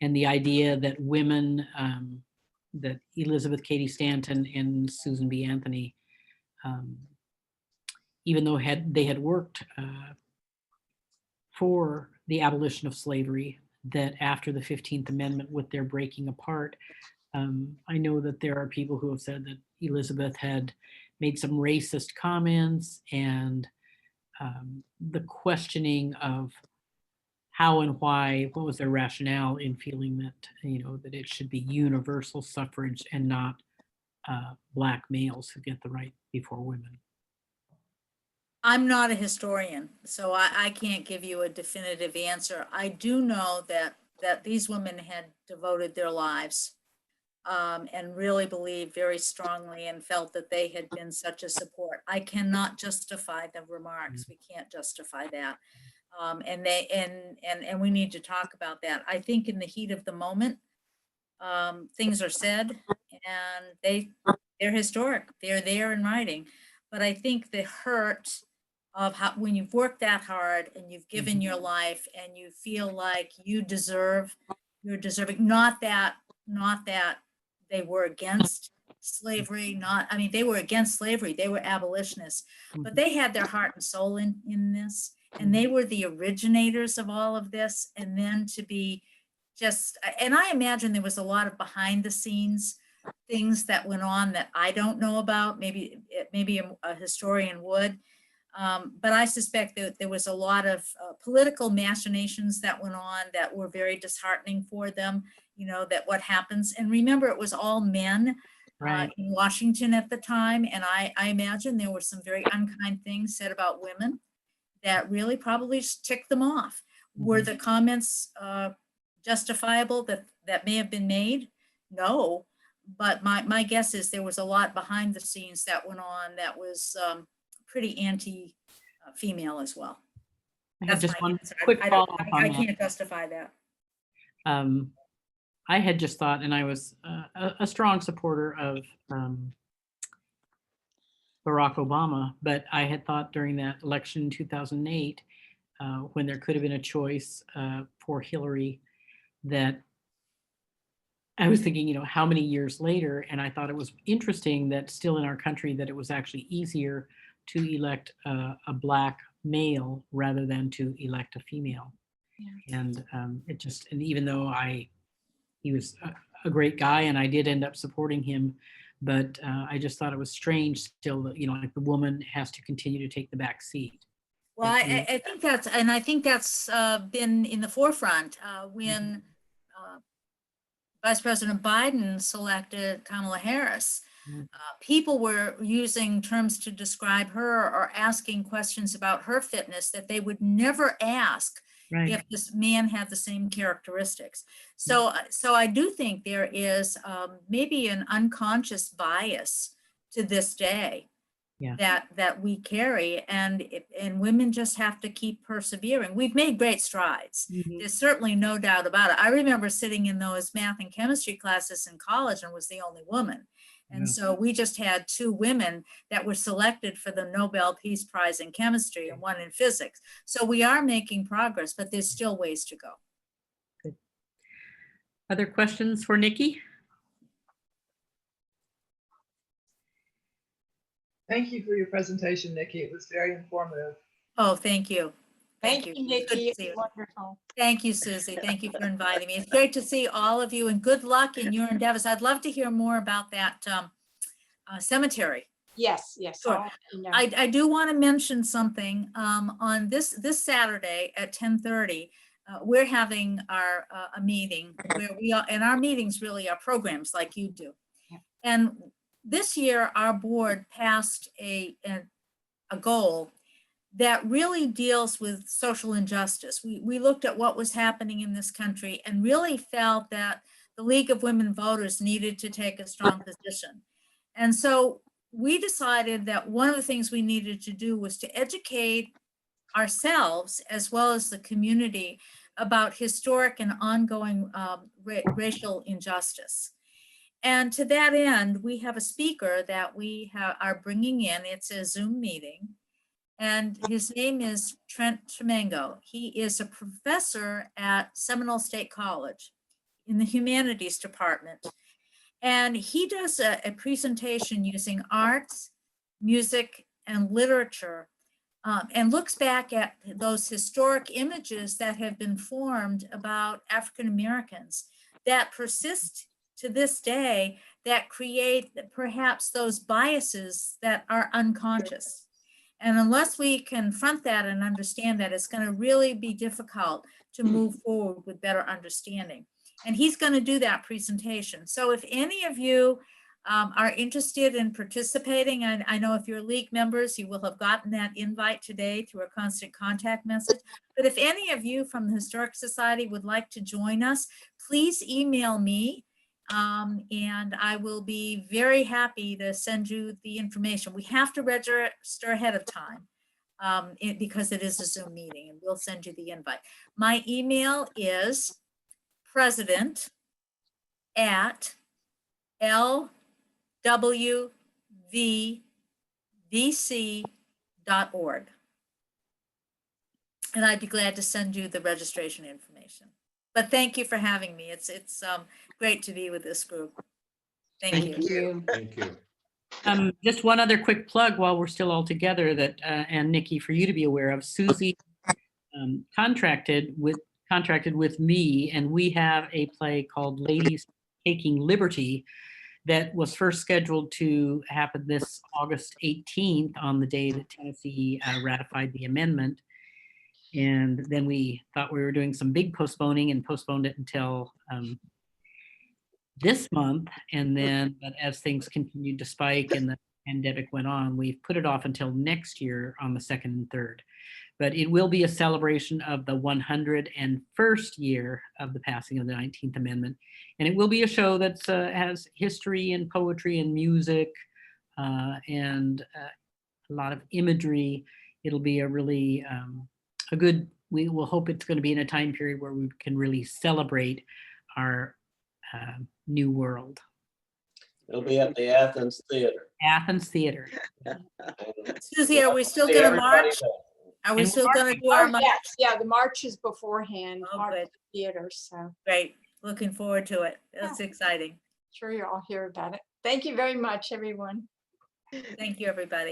Speaker 2: and the idea that women, that Elizabeth Cady Stanton and Susan B. Anthony, even though they had worked for the abolition of slavery, that after the 15th Amendment, with their breaking apart, I know that there are people who have said that Elizabeth had made some racist comments, and the questioning of how and why, what was their rationale in feeling that, that it should be universal suffrage and not Black males who get the right before women.
Speaker 1: I'm not a historian, so I can't give you a definitive answer. I do know that these women had devoted their lives and really believed very strongly and felt that they had been such a support. I cannot justify the remarks. We can't justify that. And we need to talk about that. I think in the heat of the moment, things are said and they're historic. They're there in writing. But I think the hurt of how, when you've worked that hard and you've given your life and you feel like you're deserving, not that they were against slavery, they were against slavery, they were abolitionists, but they had their heart and soul in this, and they were the originators of all of this. And then to be and I imagine there was a lot of behind the scenes things that went on that I don't know about, maybe a historian would. But I suspect that there was a lot of political machinations that went on that were very disheartening for them, you know, that what happens. And remember, it was all men
Speaker 2: Right.
Speaker 1: in Washington at the time. And I imagine there were some very unkind things said about women that really probably just ticked them off. Were the comments justifiable that may have been made? No. But my guess is there was a lot behind the scenes that went on that was pretty anti-female as well.
Speaker 2: I had
Speaker 1: That's
Speaker 2: just
Speaker 1: my
Speaker 2: one
Speaker 1: answer.
Speaker 2: quick
Speaker 1: I don't-
Speaker 2: follow-up
Speaker 1: I
Speaker 2: on that.
Speaker 1: can't justify that.
Speaker 2: I had just thought, and I was a strong supporter of Barack Obama, but I had thought during that election in 2008, when there could have been a choice for Hillary, that I was thinking, you know, how many years later, and I thought it was interesting that still in our country that it was actually easier to elect a Black male rather than to elect a female. And it just, and even though he was a great guy and I did end up supporting him, but I just thought it was strange still that, you know, like the woman has to continue to take the back seat.
Speaker 1: Well, I think that's been in the forefront when Vice President Biden selected Kamala Harris. People were using terms to describe her or asking questions about her fitness that they would never ask if this man had the same characteristics. So I do think there is maybe an unconscious bias to this day that we carry, and women just have to keep persevering. We've made great strides. There's certainly no doubt about it. I remember sitting in those math and chemistry classes in college and was the only woman. And so we just had 2 women that were selected for the Nobel Peace Prize in chemistry and 1 in physics. So we are making progress, but there's still ways to go.
Speaker 2: Good. Other questions for Nicki?
Speaker 11: Thank you for your presentation, Nicki. It was very informative.
Speaker 1: Oh, thank you.
Speaker 3: Thank you,
Speaker 1: It's good
Speaker 3: Nicki.
Speaker 1: to see you.
Speaker 3: Wonderful.
Speaker 1: Thank you, Susie. Thank you for inviting me. It's great to see all of you and good luck in your endeavors. I'd love to hear more about that cemetery.
Speaker 3: Yes.
Speaker 1: Sure.
Speaker 3: I'll let you know.
Speaker 1: I do want to mention something on this Saturday at 10:30. We're having a meeting where we are, and our meetings really are programs like you do. And this year, our board passed a goal that really deals with social injustice. We looked at what was happening in this country and really felt that the League of Women Voters needed to take a strong position. And so we decided that one of the things we needed to do was to educate ourselves as well as the community about historic and ongoing racial injustice. And to that end, we have a speaker that we are bringing in. It's a Zoom meeting. And his name is Trent Tremengo. He is a professor at Seminole State College in the humanities department. And he does a presentation using arts, music, and literature, and looks back at those historic images that have been formed about African Americans that persist to this day, that create perhaps those biases that are unconscious. And unless we confront that and understand that, it's going to really be difficult to move forward with better understanding. And he's going to do that presentation. So if any of you are interested in participating, and I know if you're League members, you will have gotten that invite today through a constant contact message. But if any of you from the Historic Society would like to join us, please email me. And I will be very happy to send you the information. We have to register ahead of time because it is a Zoom meeting, and we'll send you the invite. My email is president@lwvvc.org. And I'd be glad to send you the registration information. But thank you for having me. It's great to be with this group. Thank you.
Speaker 4: Thank you.
Speaker 2: Just one other quick plug while we're still all together that, and Nicki, for you to be aware of, Susie contracted with me, and we have a play called Ladies Taking Liberty that was first scheduled to happen this August 18th on the day that Tennessee ratified the amendment. And then we thought we were doing some big postponing and postponed it until this month. And then, but as things continued to spike and the pandemic went on, we've put it off until next year on the 2nd and 3rd. But it will be a celebration of the 101st year of the passing of the 19th Amendment. And it will be a show that has history and poetry and music and a lot of imagery. It'll be a really a good, we will hope it's going to be in a time period where we can really celebrate our new world.
Speaker 10: It'll be at the Athens Theater.
Speaker 2: Athens Theater.
Speaker 1: Susie, are we still
Speaker 10: See
Speaker 1: gonna
Speaker 10: everybody
Speaker 1: march?
Speaker 10: there.
Speaker 1: Are we
Speaker 2: And
Speaker 1: still gonna do our
Speaker 3: Oh,
Speaker 1: march?
Speaker 3: yes, yeah, the march is beforehand,
Speaker 1: Oh,
Speaker 3: march
Speaker 1: good.
Speaker 3: at the theater, so
Speaker 1: Great, looking forward to it. That's exciting.
Speaker 3: sure you'll all hear about it. Thank you very much, everyone.
Speaker 1: Thank you, everybody.